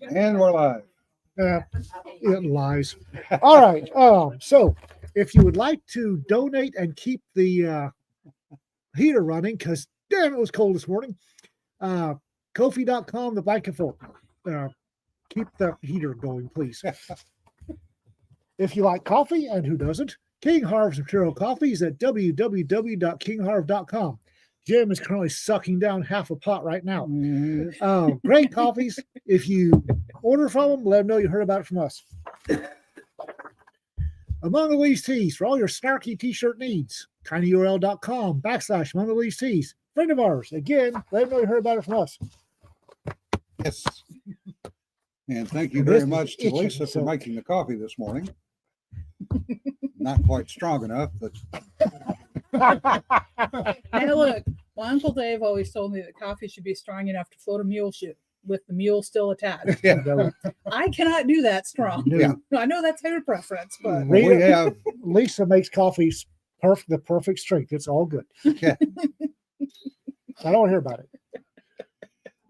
And we're live. It lies. All right. So if you would like to donate and keep the heater running, because damn, it was cold this morning, Kofi.com, the back and forth. Keep the heater going, please. If you like coffee, and who doesn't, King Harv's Imperial Coffee is at www.kingharv.com. Jim is currently sucking down half a pot right now. Great coffees. If you order from them, let them know you heard about it from us. Among the Leaves Tees for all your snarky t-shirt needs. tinyurl.com/Among the Leaves Tees. Friend of ours. Again, let them know you heard about it from us. Yes. And thank you very much to Lisa for making the coffee this morning. Not quite strong enough, but Now look, my Uncle Dave always told me that coffee should be strong enough to float a mule ship with the mule still attached. yeah. I cannot do that strong. Yeah. I know that's her preference, but We have Lisa makes coffees the perfect strength. It's all good. Yeah. I don't want to hear about it.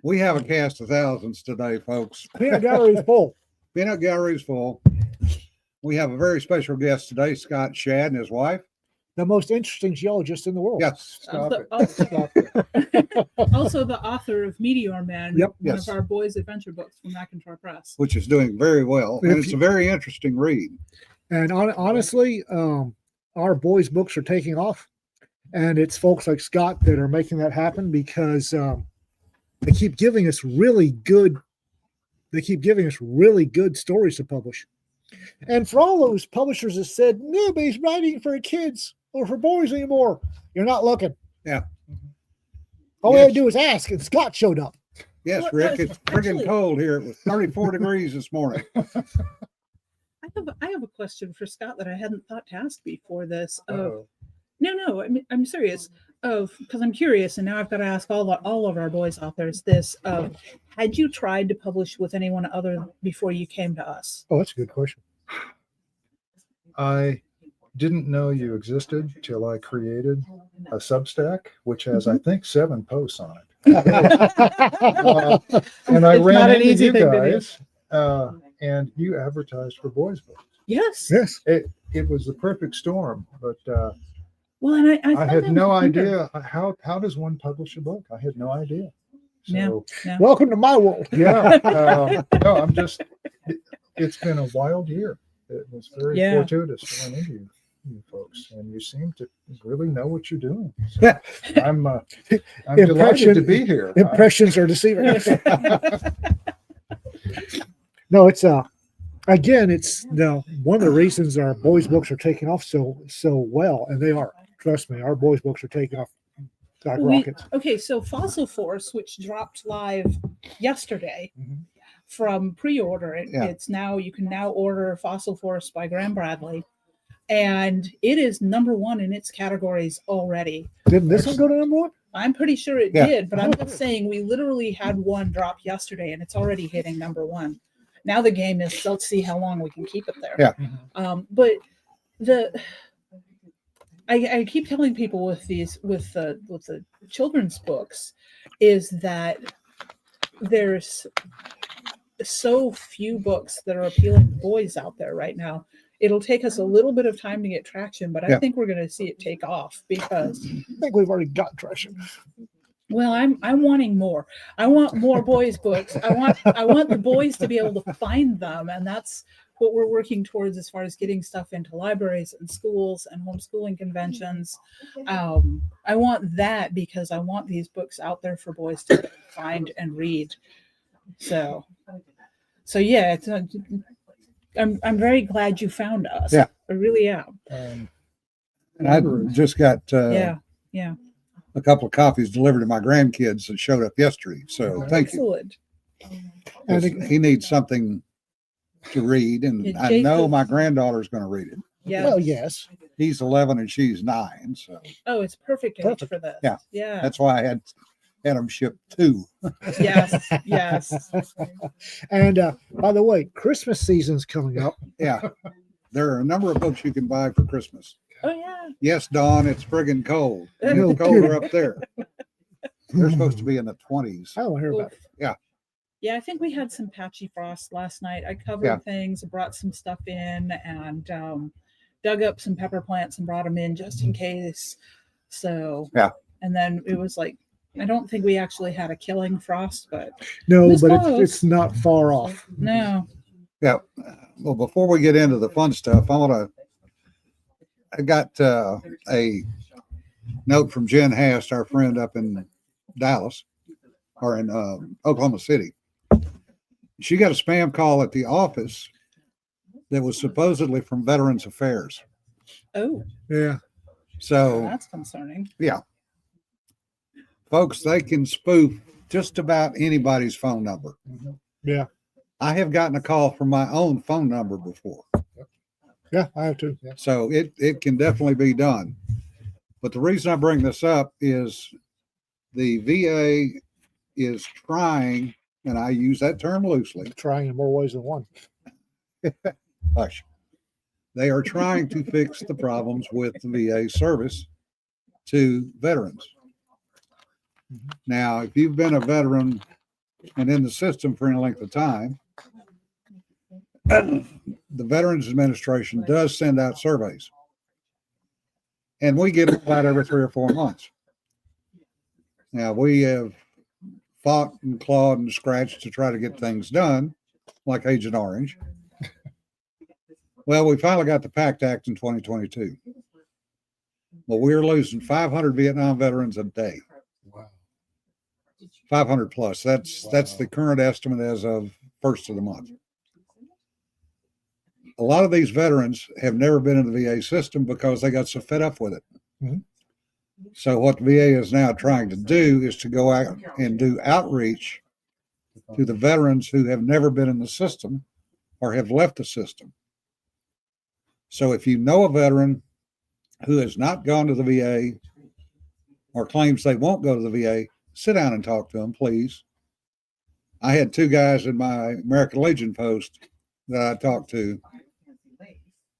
we have a cast of thousands today, folks. Peanut gallery is full. Peanut gallery is full. We have a very special guest today, Scott Shad and his wife. The most interesting geologist in the world. Yes. also the author of Meteor Man, Yep. one Yes. of our boys' adventure books from McIntyre Press. Which is doing very well. And it's a very interesting read. And honestly, our boys' books are taking off. And it's folks like Scott that are making that happen because they keep giving us really good stories to publish. And for all those publishers that said nobody's writing for kids or for boys anymore, you're not looking. Yeah. All we had to do was ask, and Scott showed up. Yes, Well, Rick, it's friggin' actually- cold here. It was 34 degrees this morning. I have a question for Scott that I hadn't thought to ask before this. Uh-oh. No, I'm serious. Because I'm curious, and now I've got to ask all of our boys authors this. Had you tried to publish with anyone other before you came to us? Oh, that's a good question. I didn't know you existed till I created a Substack, which has, I think, 7 posts on it. And I It's not ran an into easy you thing to do. guys, and you advertised for boys' books. Yes. Yes. It was the perfect storm, but Well, and I I had thought no that was wonder- idea how does one publish a book. I had no idea. Yeah. So Yeah. Welcome to my world. yeah, no, I'm just. It's been a wild year. It was very Yeah. fortuitous to run into you folks, and you seem to really know what you're doing. So I'm delighted to be here. Impressions are deceiving. No, it's again, it's one of the reasons our boys' books are taking off so well, and they are. Trust me, our boys' books are taking off like rockets. Okay, so Fossil Force, which dropped live yesterday Mhm. from pre-order, Yeah. it's now you can now order Fossil Force by Graham Bradley, and it is #1 in its categories already. Didn't this one go to number one? I'm pretty sure it Yeah. did, but I'm just saying we literally had one drop yesterday, and it's already hitting #1. Now the game is let's see how long we can keep it there. Yeah. But I keep telling people with the children's books is that there's so few books that are appealing to boys out there right now. It'll take us a little bit of time to get traction, but I Yeah. think we're going to see it take off because, I think we've already got traction. well, I'm wanting more. I want more boys books. I want the boys to be able to find them, and that's what we're working towards as far as getting stuff into libraries and schools and homeschooling conventions. I want that because I want these books out there for boys to find and read. So yeah, it's I'm very glad you found us. Yeah. I really am. And I just got Yeah. a couple of copies delivered to my grandkids that showed up yesterday. So thank you. Excellent. 'Cause he needs something to read, and Yeah, I know Jason- my granddaughter's going to read it. Yeah. Well, yes. He's 11 and she's 9, so Oh, it's perfect age Perfect. for this. Yeah. Yeah. that's why I had them shipped 2. Yes. Yes. And by the way, Christmas season's coming up. Yeah, there are a number of books you can buy for Christmas. Oh yeah. Yes, Dawn, it's friggin' cold. No It's colder up there. They're supposed to be in the 20s. I don't hear about it. Yeah. Yeah, I think we had some patchy frost last night. I covered Yeah. things, brought some stuff in, and dug up some pepper plants and brought them in just in case. So Yeah. And then it was like, I don't think we actually had a killing frost, but No, It's but close. it's not far off. no. Yeah. Well, before we get into the fun stuff, I got a note from Jen Hast, our friend up in Dallas or in Oklahoma City. She got a spam call at the office that was supposedly from Veterans Affairs. Oh, Yeah. So, that's concerning. folks, they can spoof just about anybody's phone number. Yeah. I have gotten a call from my own phone number before. Yeah, I have to. Yeah. So it can definitely be done. But the reason I bring this up is the VA is trying, and I use that term loosely, Trying in more ways than one. hush. They are trying to fix the problems with the VA service to veterans. Now, if you've been a veteran and in the system for any length of time, the Veterans Administration does send out surveys. And we get it about every 3 or 4 months. Now, we have fought and clawed and scratched to try to get things done, like Agent Orange. Well, we finally got the PACT Act in 2022. Well, we're losing 500 Vietnam veterans a day. Wow. 500 plus. That's the current estimate as of first of the month. A lot of these veterans have never been in the VA system because they got so fed up with it. Mhm. So what the VA is now trying to do is to go out and do outreach to the veterans who have never been in the system or have left the system. So if you know a veteran who has not gone to the VA or claims they won't go to the VA, sit down and talk to them, please. I had 2 guys in my American Legion post that I talked to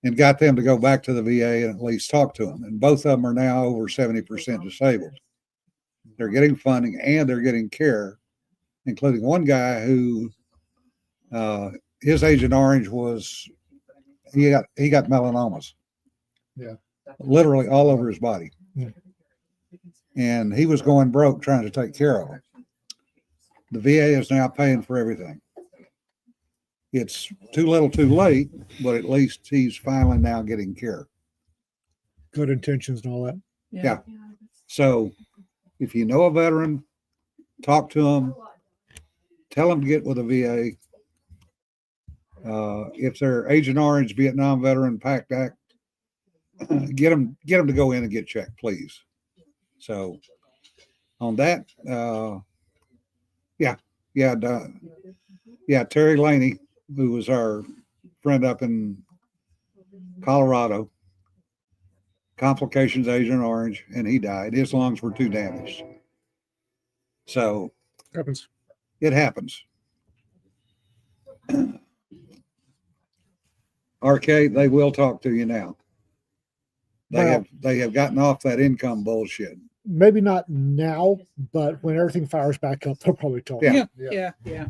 and got them to go back to the VA and at least talk to them. And both of them are now over 70% disabled. They're getting funding and they're getting care, including one guy who his Agent Orange was, he got melanomas. Yeah. Literally all over his body. Yeah. And he was going broke trying to take care of them. The VA is now paying for everything. It's too little too late, but at least he's finally now getting care. Good intentions and all that. Yeah. So if you know a veteran, talk to them, tell them to get with the VA. If they're Agent Orange, Vietnam veteran, PACT Act, get them to go in and get checked, please. So on that, Terry Laney, who was our friend up in Colorado, complications, Agent Orange, and he died. His lungs were too damaged. So Happens. it happens. RK, they will talk to you now. They have gotten off that income bullshit. Maybe not now, but when everything fires back up, they'll probably talk. Yeah. Yeah.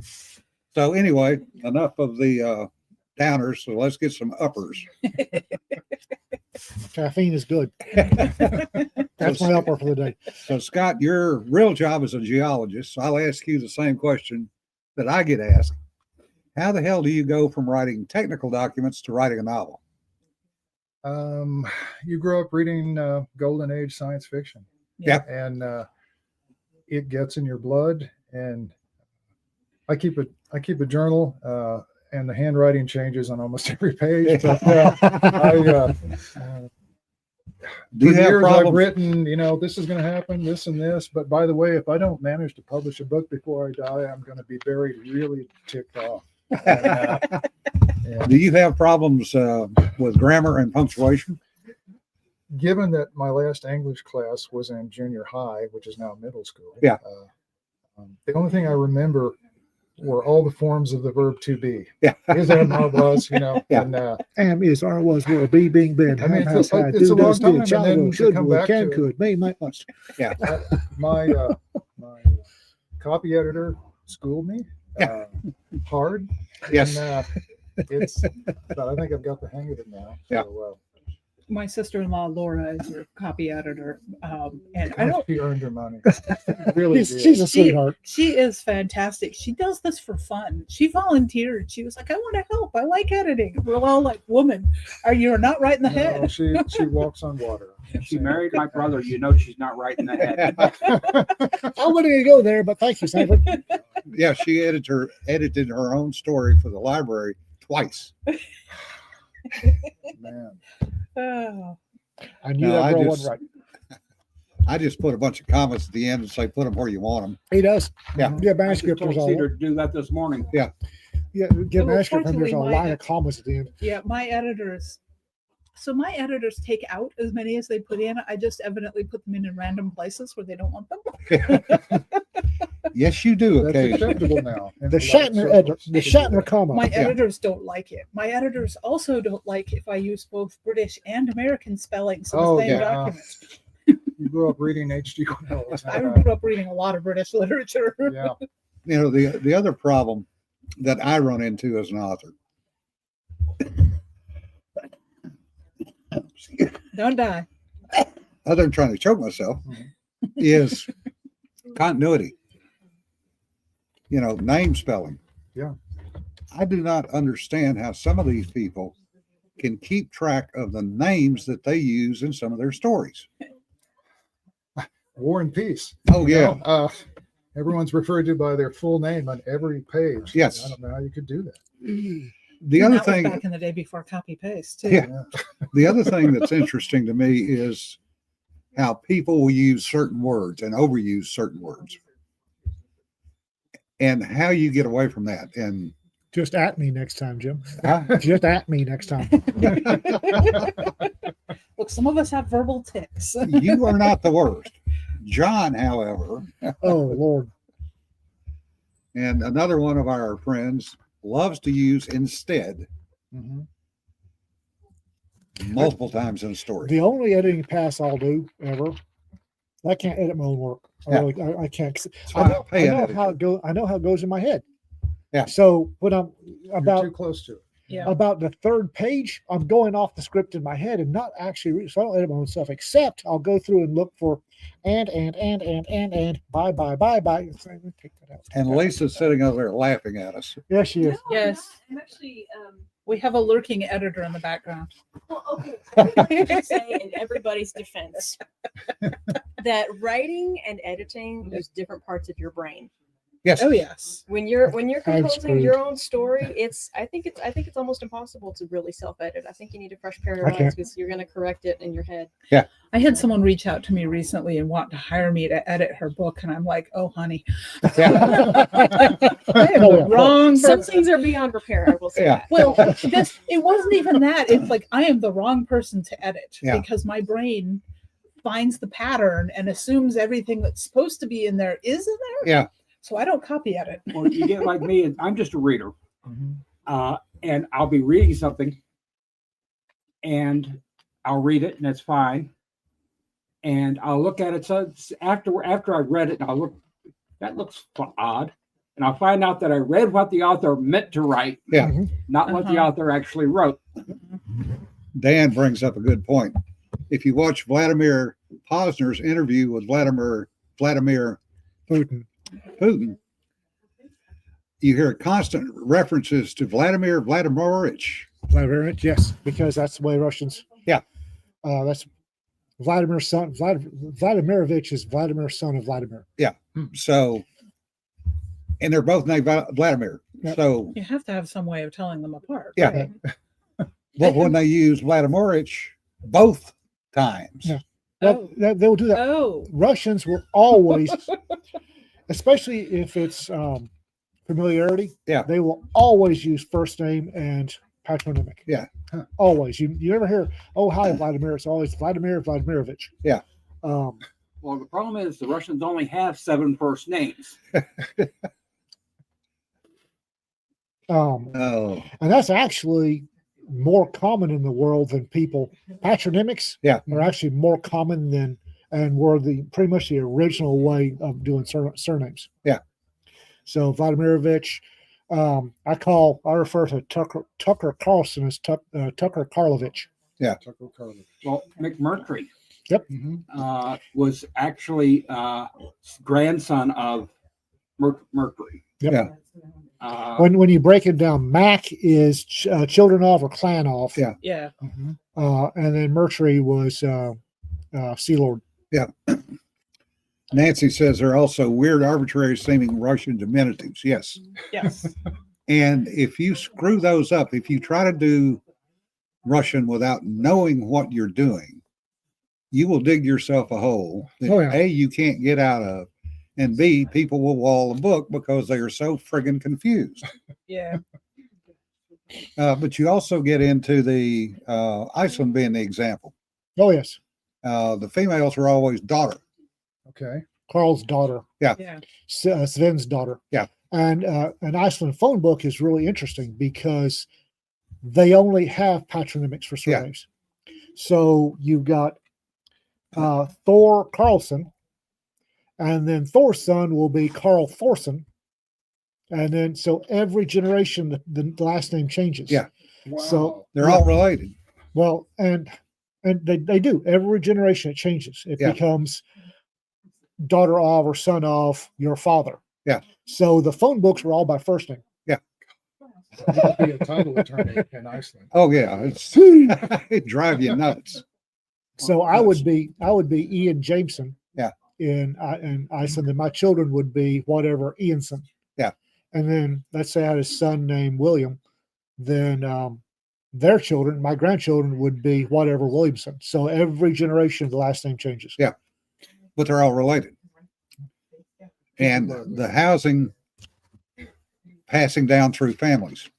So anyway, enough of the downers. So let's get some uppers. Caffeine is good. That's my upper for the day. So Scott, your real job is a geologist. So I'll ask you the same question that I get asked. How the hell do you go from writing technical documents to writing a novel? You grow up reading Golden Age science fiction. Yeah. And it gets in your blood. And I keep a journal, and the handwriting changes on almost every page. But Do you for have years I've problems? written, this is going to happen, this and this. But by the way, if I don't manage to publish a book before I die, I'm going to be buried really ticked off. And, Do you have problems with grammar and punctuation? given that my last English class was in junior high, which is now middle school. Yeah. The only thing I remember were all the forms of the verb to be. Yeah. Is, am, are, was, Yeah. and Am, is, are, was, will, be, being, been, I mean, have, has, had, it's do, a long does, time, did, and shall, then will, to should, come will, back can, to- could, may, might, must. my copy editor schooled me hard. Yes. And, but I think I've got the hang of it now. Yeah. So, My sister-in-law Laura is your copy editor, and I don't. she earned her money. Really did. She's a sweetheart. She is fantastic. She does this for fun. She volunteered. She was like, "I want to help. I like editing." We're all like, "Woman, you're not right in the No, head." she walks on water. If she married my brother, you know she's not right in the head. I wouldn't even go there, but thank you, Sanford. Yeah, she edited her own story for the library twice. Man. Oh, I knew No, that I girl just- wasn't right. I just put a bunch of comments at the end and say, put them where you want them. He does. Yeah. Yeah, I manuscript. told There's all. Cedar to do that this morning. Yeah, get Well, manuscript, and there's a fortunately, line of commas at the end. yeah. My editors. So my editors take out as many as they put in. I just evidently put them in random places where they don't want them. Yes, you do That's occasionally. acceptable now. in The a lot of Shatner, circles. the Shatner comma. My Yeah. editors don't like it. My editors also don't like if I use both British and American spellings in Oh, the same yeah. document. You grew up reading H.G. Wells. I grew up reading a lot of British literature. Yeah. You know, the other problem that I run into as an author. Don't die. Other than trying to choke myself, is continuity. You know, name spelling. Yeah. I do not understand how some of these people can keep track of the names that they use in some of their stories. War and Peace. Oh, yeah. Everyone's referred to by their full name on every page. Yes. I don't know how you could do that. The And other that was thing, back in the day before copy paste too. Yeah. the other thing that's interesting to me is how people will use certain words and overuse certain words, and how you get away from that. And Just at me next time, Jim. huh? Just at me next time. Look, some of us have verbal tics. You are not the worst. John, however, Oh Lord. and another one of our friends loves to use instead Mhm. multiple times in a story. The only editing pass I'll do ever. I can't edit my own work. Yeah. I can't. That's I why know, pay I an know editor. how it go. I know how it goes in my head. Yeah. So when I'm You're about too close to it. Yeah. about the third page, I'm going off the script in my head and not actually read. So I don't edit my own stuff. Except I'll go through and look for and bye. Take that out. And Lisa's sitting over there laughing at us. Yes, she is. Yes. I'm actually, We have a lurking editor in the background. well, okay. I would just say in everybody's defense that writing and editing use different parts of your brain. Yes. Oh yes. When you're I'm composing your own story, I think it's almost impossible to really self-edit. I think you need a fresh pair of I can't. eyes because you're gonna correct it in your head. I had someone reach out to me recently and want to hire me to edit her book, and I'm like, "Oh, honey, Yeah. I am the wrong Some person." things are beyond repair, I will say Yeah. that. Well, it wasn't even that. It's like I am the wrong person to edit Yeah. because my brain finds the pattern and assumes everything that's supposed to be in there is in there. Yeah. So I don't copy edit. Or you get like me, and I'm just a reader, Mhm. and I'll be reading something, and I'll read it, and it's fine, and I'll look at it. So it's after I read it, and I'll look. That looks odd, and I'll find out that I read what the author meant to write, Yeah. not what the Uh-huh. author actually wrote. Dan brings up a good point. If you watch Vladimir Posner's interview with Vladimir Putin. Putin, you hear constant references to Vladimir Vladimirovich. Vladimir, yes, because that's the way Russians. Yeah. That's Vladimir's son. Vladimirovich is Vladimir's son of Vladimir. So, and they're both named Vladimir. Yep. So, You have to have some way of telling them apart. Yeah. right? but when they use Vladimirovich both times, Yeah. Well, they'll do that. Oh. Russians will always, especially if it's familiarity. Yeah. They will always use first name and patronymic. Yeah. Always. You never hear, oh, hi, Vladimir. It's always Vladimir Vladimirovich. Yeah. Um, Well, the problem is the Russians only have 7 first names. oh, and that's actually more common in the world than people. Patronymics Yeah. are actually more common than, and were pretty much the original way of doing surnames. Yeah. So Vladimirovich, I refer to Tucker Carlson as Tucker Karlovich. Tucker Carlovich. Well, McMurtry Mhm. was actually grandson of Mercury. Yep. Yeah. When you break it down, Mac is Childrenov or Clanov. Yeah. Yeah. Mhm. And then Mercury was Sea Lord. Nancy says there are also weird, arbitrary seeming Russian diminutives. Yes. Yes. And if you screw those up, if you try to do Russian without knowing what you're doing, you will dig yourself a hole that Oh, yeah. A, you can't get out of, and B, people will wall the book because they are so friggin' confused. Yeah. But you also get into the Iceland being the example. Oh yes, The females are always daughter. Okay. Carl's daughter, Yeah. Sven's daughter. Yeah. And an Iceland phone book is really interesting because they only have patronymics for Yeah. surnames. So you've got Thor Carlson, and then Thor's son will be Carl Thorson. And then so every generation the last name changes. Yeah. So They're all related. well, and they do every generation it changes. It Yeah. becomes daughter of or son of your father. Yeah. So the phone books were all by first name. You could be a title attorney in Iceland. Oh yeah, it drive you nuts. So I would be Ian Jameson. Yeah. In Iceland, and my children would be whatever Ianson. Yeah. And then let's say I had a son named William, then their children, my grandchildren, would be whatever Williamson. So every generation the last name changes. Yeah. But they're all related. And the housing passing down through families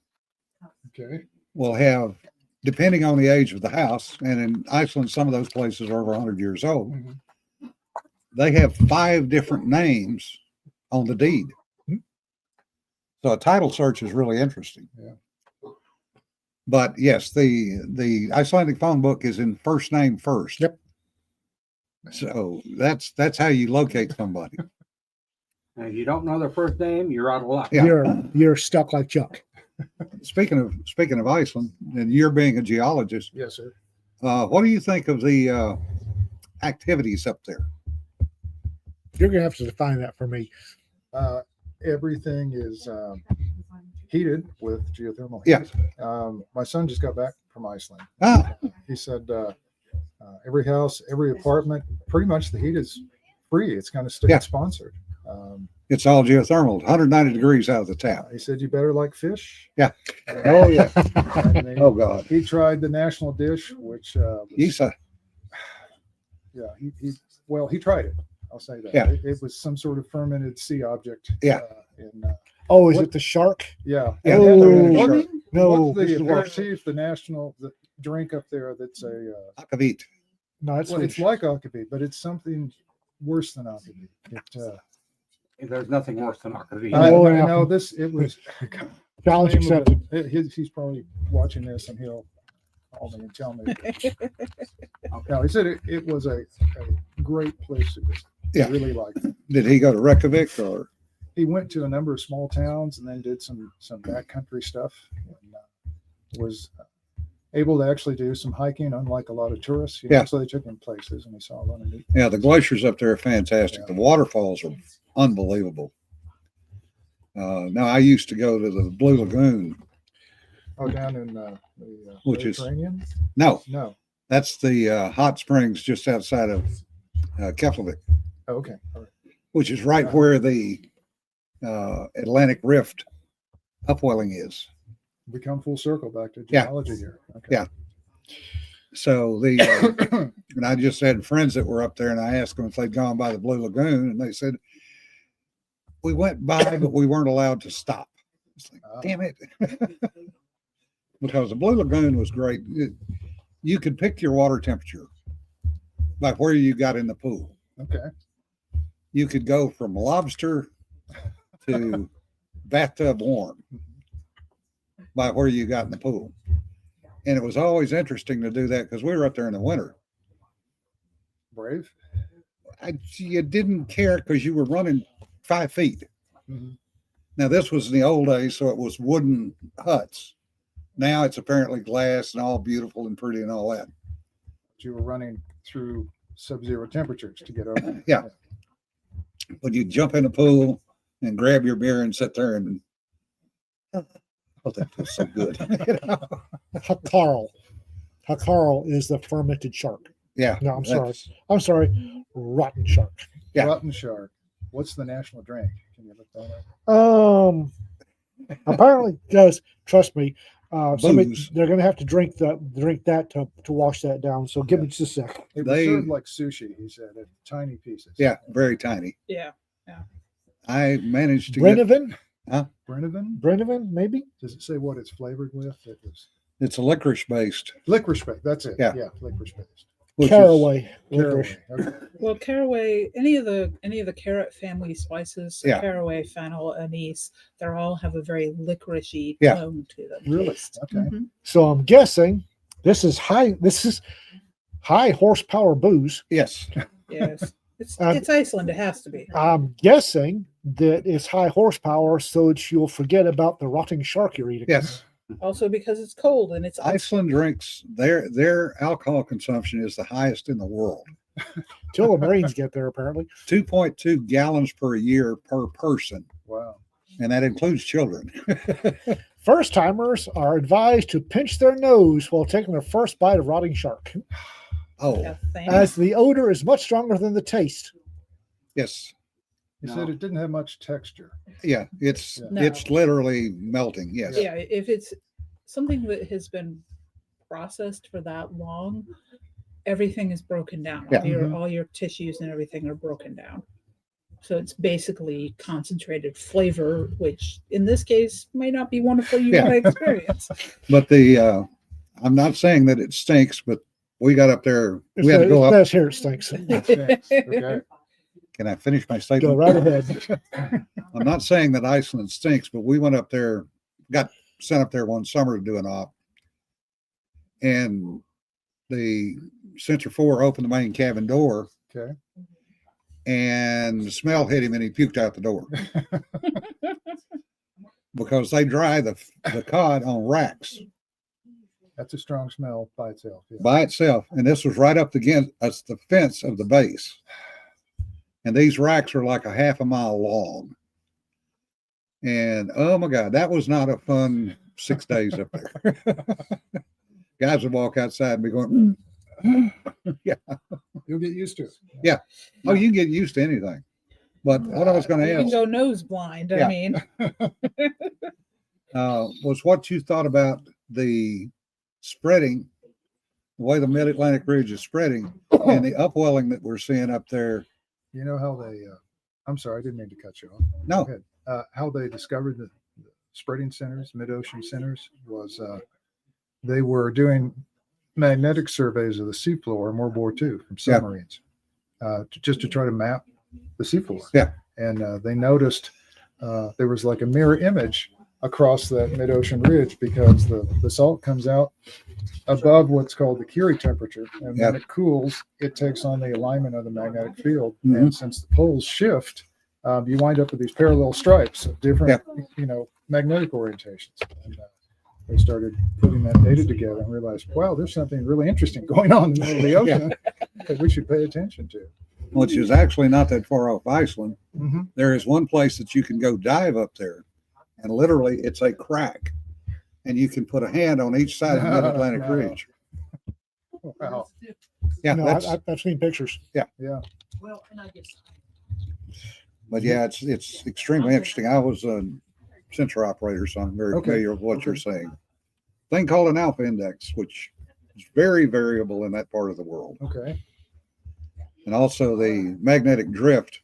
Okay. will have, depending on the age of the house, and in Iceland, some of those places are over 100 years old, Mhm. they have 5 different names on the deed. So a title search is really interesting. Yeah. But yes, the Icelandic phone book is in first name first. Yep. So that's how you locate somebody. And if you don't know their first name, you're out of luck. Yeah. You're stuck like Chuck. Speaking of Iceland, and you're being a geologist, Yes, sir. what do you think of the activities up there? You're gonna have to define that for me. Everything is heated with geothermal. Yeah. Heat. My son just got back from Iceland. Ah, He said every house, every apartment, pretty much the heat is free. It's kind of state Yeah. sponsored. it's all geothermal, 190 degrees out of the tap. He said you better like fish. Yeah. Oh yeah. Oh God, He tried the national dish, which was, Isa. yeah, he tried it. I'll say that. Yeah. It was some sort of fermented sea object. Yeah. Oh, is What- it the shark? Yeah. Yeah, Oh, they're What- shark. No, What's this is the worse. perceived the national drink up there that's Akavit. No, it's well, it's like akavit, but it's something worse than akavit. There's nothing worse than akavit. Oh, yeah. No, it was challenge name of accepted. he's probably watching this and he'll call me and tell me. No, he said it was a great place to visit. Yeah. He really liked it. Did he go to Reykjavik or? He went to a number of small towns and then did some backcountry stuff and was able to actually do some hiking, unlike a lot of tourists. Yeah. So they took him places and he saw a lot of neat. Yeah, the glaciers up there are fantastic. Yeah. The waterfalls are unbelievable. Now I used to go to the Blue Lagoon. Oh, down in the Which is- Mediterranean? No, No. that's the hot springs just outside of Keflavik, Oh, okay. All right. which is right where the Atlantic Rift upwelling is. We come full circle back to Yeah. geology here. Okay. Yeah. So and I just had friends that were up there, and I asked them if they'd gone by the Blue Lagoon, and they said we went by, but we weren't allowed to stop. It's like, damn it, because the Blue Lagoon was great. You could pick your water temperature by where you got in the pool. Okay. You could go from lobster to bathtub warm by where you got in the pool. And it was always interesting to do that because we were up there in the winter. Brave. You didn't care because you were running 5 feet. Mhm. Now, this was in the old days, so it was wooden huts. Now it's apparently glass and all beautiful and pretty and all that. You were running through sub-zero temperatures to get over. Yeah. But you jump in the pool and grab your beer and sit there and, oh, that feels so good. You know? Hakarl. Hakarl is the fermented shark. Yeah. No, I'm sorry. that's- I'm sorry. Rotten shark. Yeah. Rotten shark. What's the national drink? Can you look that up? Apparently, guys, trust me. Somebody, Booze. they're going to have to drink that to wash that down. So give me just a sec. It was They- served like sushi, he said, in tiny pieces. Yeah, very tiny. Yeah. I managed to get, Brennivin, Brennivin? maybe. Does it say what it's flavored with? It was it's a licorice based, licorice based. That's it. Yeah. Yeah, licorice based. which is, Caraway licorice. Caraway. Okay. Well, caraway, any of the carrot family spices, Yeah. caraway, fennel, anise, they all have a very licoricey Yeah. tone to them. Really? taste. Okay. Mhm. So I'm guessing this is high horsepower booze. yes, Yes. It's Um, it's Iceland. It has to be. I'm guessing that it's high horsepower so that you'll forget about the rotting shark you're eating. yes. Also because it's cold and it's Iceland drinks, their alcohol consumption is the highest in the world. Till the Marines get there, apparently. 2.2 gallons per year per person, Wow. and that includes children. First timers are advised to pinch their nose while taking their first bite of rotting shark, Oh, Yeah, thank as the odor is much stronger than the taste. yes. He No. said it didn't have much texture. Yeah, it's Yeah. No. it's literally melting. Yes. yeah, if it's something that has been processed for that long, everything is broken down. Yeah. Mhm. All your tissues and everything are broken down. So it's basically concentrated flavor, which in this case may not be wonderful you Yeah. want to experience. But the I'm not saying that it stinks, but we got up there. We had to go It up. says here it stinks. Okay. Can I finish my Go statement? right ahead. I'm not saying that Iceland stinks, but we went up there, got sent up there one summer to do an op, and the Sensor 4 opened the main cabin door, Okay. and the smell hit him, and he puked out the door because they dry the cod on racks That's a strong smell by itself. Yeah. by itself, and this was right up against the fence of the base, and these racks are like a half a mile long. And oh my God, that was not a fun 6 days up there. Guys would walk outside and be going, You'll get used to it. "Oh, you can get used to anything." But what I was going You to can ask go nose blind. Yeah. I mean, was what you thought about the spreading, the way the Mid Atlantic Ridge is spreading, and the upwelling that we're seeing up there. You know how they, I'm sorry, I didn't mean to cut you off. No, Go ahead. How they discovered the spreading centers, mid-ocean centers, was they were doing magnetic surveys of the seafloor in World War II from Yeah. submarines, just to try to map the seafloor. Yeah. And they noticed there was like a mirror image across that mid-ocean ridge because the salt comes out above what's called the Curie temperature, and Yeah. when it cools, it takes on the alignment of the magnetic field. Mhm. And since the poles shift, you wind up with these parallel stripes of different, magnetic orientations. And they started putting that data together and realized, wow, there's something really interesting going on in the middle of the ocean that we should pay attention to. which is actually not that far off Iceland. Mm-hmm. There is one place that you can go dive up there, and literally it's a crack, and you can put a hand on each side of the Mid Atlantic No. Ridge. Wow. Yeah, No, that's, I've seen pictures. but yeah, it's extremely interesting. I was a sensor operator, so I'm very Okay. familiar with what you're Okay. saying. Thing called an alpha index, which is very variable in that part of the world, Okay. and also the magnetic drift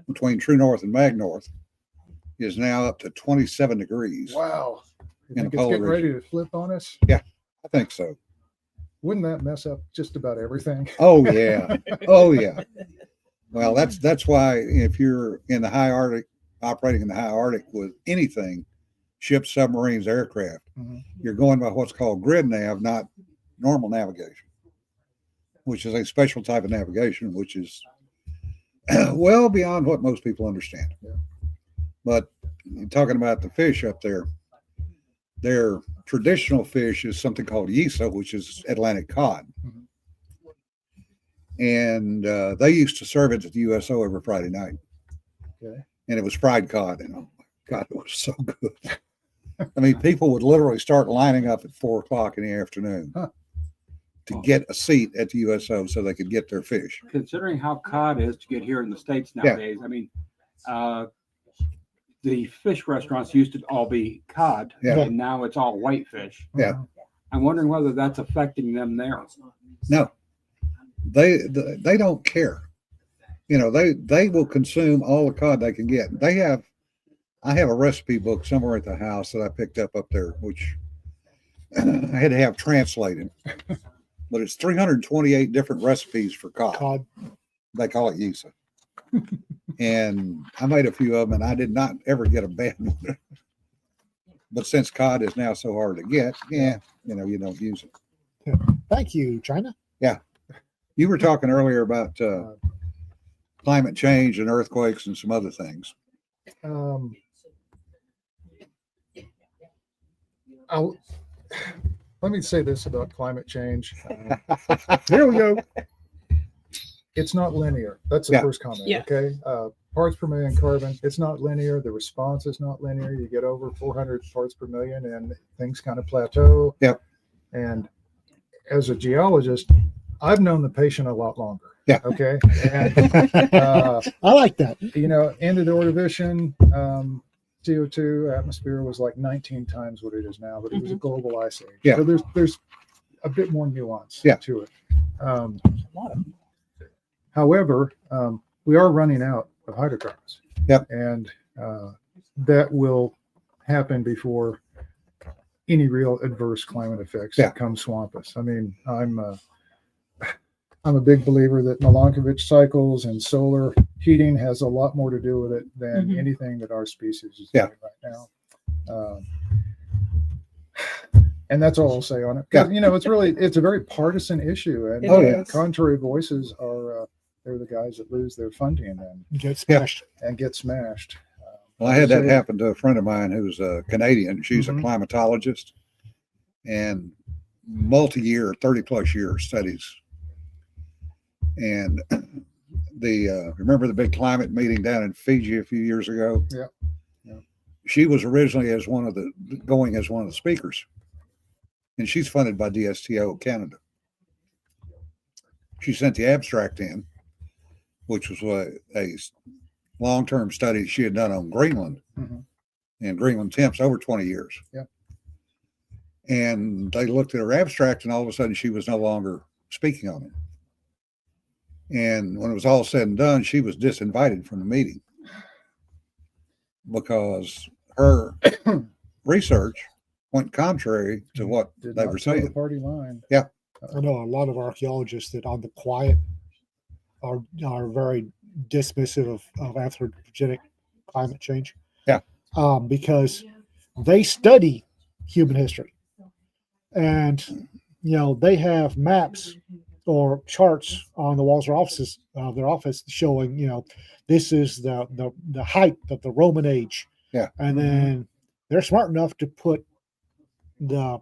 between true north and mag north is now up to 27 degrees. Wow. You In think the it's polar getting ready to flip on us? I think so. Wouldn't that mess up just about everything? Oh yeah. Oh yeah. Well, that's why if you're in the high Arctic, operating in the high Arctic with anything, ships, submarines, aircraft, Mhm. you're going by what's called grid nav, not normal navigation, which is a special type of navigation, which is well beyond what most people understand. Yeah. But talking about the fish up there, their traditional fish is something called yisa, which is Atlantic cod. Mhm. And they used to serve it at the USO every Friday night. Okay. And it was fried cod. And oh my God, it was so good. I mean, people would literally start lining up at 4 o'clock in the afternoon Huh. to get a seat at the USO so they could get their fish. Considering how cod is to get here in the States nowadays, I mean, the fish restaurants used to all be cod, Yeah. and now it's all whitefish. Yeah. I'm wondering whether that's affecting them there. No, they don't care. You know, they will consume all the cod they can get. I have a recipe book somewhere at the house that I picked up there, which I had to have translated. But it's 328 different recipes for cod. Cod. They call it Yisa. And I made a few of them, and I did not ever get a bad one. But since cod is now so hard to get, you know, you don't use it. Thank you, China. You were talking earlier about climate change and earthquakes and some other things. Let me say this about climate change. Here we go. It's not linear. That's the Yeah. first comment. Yeah. Okay. Parts per million carbon. It's not linear. The response is not linear. You get over 400 parts per million and things kind of plateau. Yep. And as a geologist, I've known the patient a lot longer. Yeah. Okay. And, I like that. you know, end of the Ordovician, CO2 atmosphere was like 19 times what it is now, but it was a global ice age. Yeah. So there's a bit more nuance Yeah. to it. However, we are running out of hydrocarbons. Yep. And that will happen before any real adverse climate effects come swamp us. I mean, I'm a big believer that Milankovitch cycles and solar heating has a lot more to do with it than Mhm. anything that our species is Yeah. doing right now. And that's all I'll say on it. 'Cause, you know, it's a very partisan issue, and It Oh, yeah. is. contrary voices are they're the guys that lose their funding Get smashed. and get smashed. Well, I had that So- happen to a friend of mine who's a Canadian. She's Mhm. a climatologist and multi-year, 30 plus year studies. And remember the big climate meeting down in Fiji a few years ago? Yeah. Yeah. She was originally going as one of the speakers. And she's funded by DSTO Canada. She sent the abstract in, which was a long-term study she had done on Greenland Mhm. and Greenland temps over 20 years. Yeah. And they looked at her abstract, and all of a sudden she was no longer speaking on it. And when it was all said and done, she was disinvited from the meeting because her research went contrary to what Did they not were toe the saying. party line. I know a lot of archaeologists that on the quiet are very dismissive of anthropogenic climate change. Yeah. Because they study human history, and you know they have maps or charts on the walls of their office showing, you know, this is the height of the Roman age. Yeah. And then they're smart enough to put the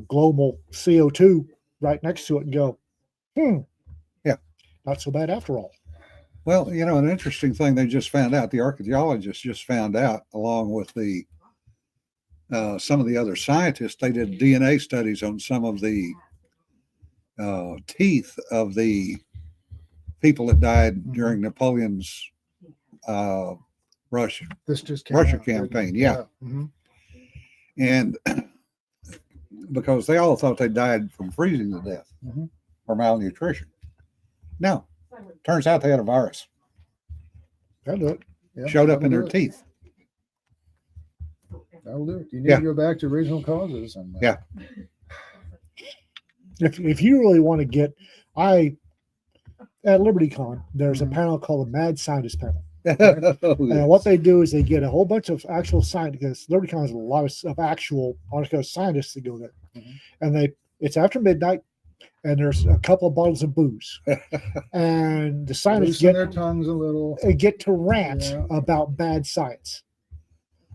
global CO2 right next to it and go, Yeah. not so bad after all. Well, you know, an interesting thing they just found out, the archaeologists just found out, along with the some of the other scientists, they did DNA studies on some of the teeth of the people that died during Napoleon's Russia This just came Russia out, didn't it? campaign. Yeah. Mhm. And because they all thought they died from freezing to death Mhm. or malnutrition. No, turns out they had a virus. That'll do it. Yeah, Showed up in that'll their do it. teeth. That'll do it. You need Yeah. to go back to original causes. And Yeah. If you really want to get, at LibertyCon, there's a Mhm. panel called the Mad Scientist Panel. Oh, And what they do is they get a whole bunch of actual scientists, because LibertyCon has a lot of actual archaeological scientists that go there. Mhm. And it's after midnight, and there's a couple of bottles of booze, and the scientists Loosen their tongues a little. get to rant Yeah. about bad science.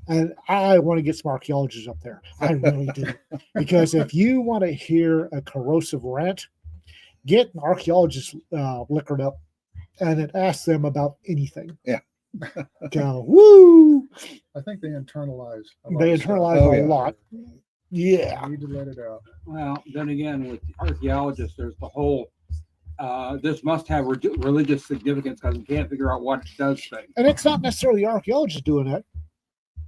And I want to get some archaeologists up there. I really do. Because if you want to hear a corrosive rant, get an archaeologist liquored up and then ask them about anything. Yeah. Go, woo! I think they internalize. A lot They of stuff. internalize Oh, a yeah. lot. Yeah. You need to let it out. Well, then again, with archaeologists, there's the whole, this must have religious significance because we can't figure out what it does thing. And it's not necessarily the archaeologists doing that.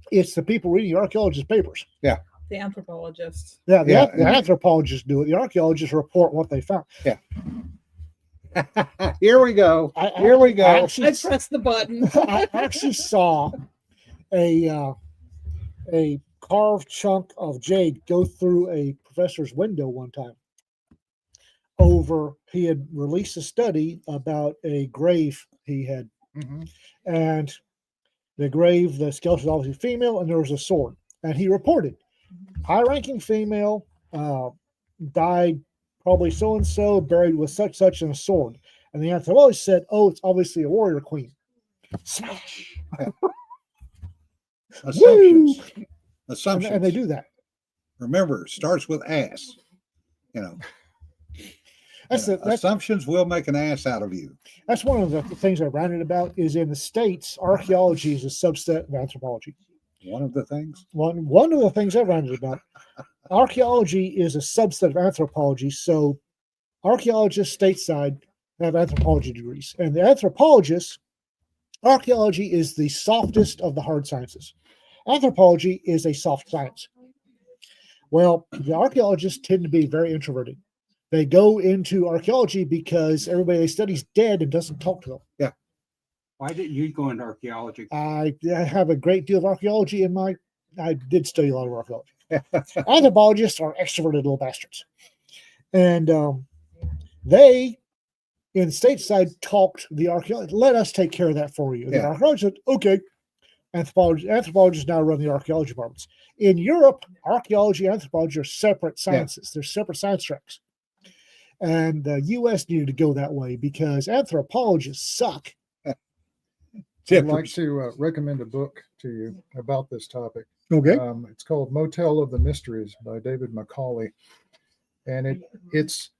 It's the people reading the archaeologist papers. The anthropologists. Yeah, the, Yeah, the and- anthropologists do it. The archaeologists report what they found. Here we go. I Here we go. actually I pressed the button. I actually saw a carved chunk of jade go through a professor's window one time. He had released a study about a grave he had, Mhm. and the grave, the skeleton was obviously female, and there was a sword. And he reported, high-ranking female, died probably so and so, buried with such and a sword. And the anthropologist said, "Oh, it's obviously a warrior queen." Smash. Assumptions. And, Assumptions. and they do that. Remember, it starts with ass. You know, That's you know, assumptions will make an ass out of you. that's one of the things I've ranted about. Is in the States, archaeology is a subset of anthropology. One of the things. One of the things I've ranted about, archaeology is a subset of anthropology. So archaeologists stateside have anthropology degrees, and the anthropologists, archaeology is the softest of the hard sciences. Anthropology is a soft science. Well, the archaeologists tend to be very introverted. They go into archaeology because everybody they study is dead and doesn't talk to them. Why didn't you go into archaeology? I have a great deal of archaeology in my. I did study a lot of archaeology. Anthropologists are extroverted little bastards, and they, in stateside, talked the archaeologists. Let us take care of that for you. The Yeah. archaeologists said, "Okay." Anthropologists now run the archaeology departments. In Europe, archaeology and anthropology are separate sciences. They're separate science tracks. And the U.S. needed to go that way because anthropologists suck. I'd like to recommend a book to you about this topic. Okay. It's called Motel of the Mysteries by David Macaulay. And it's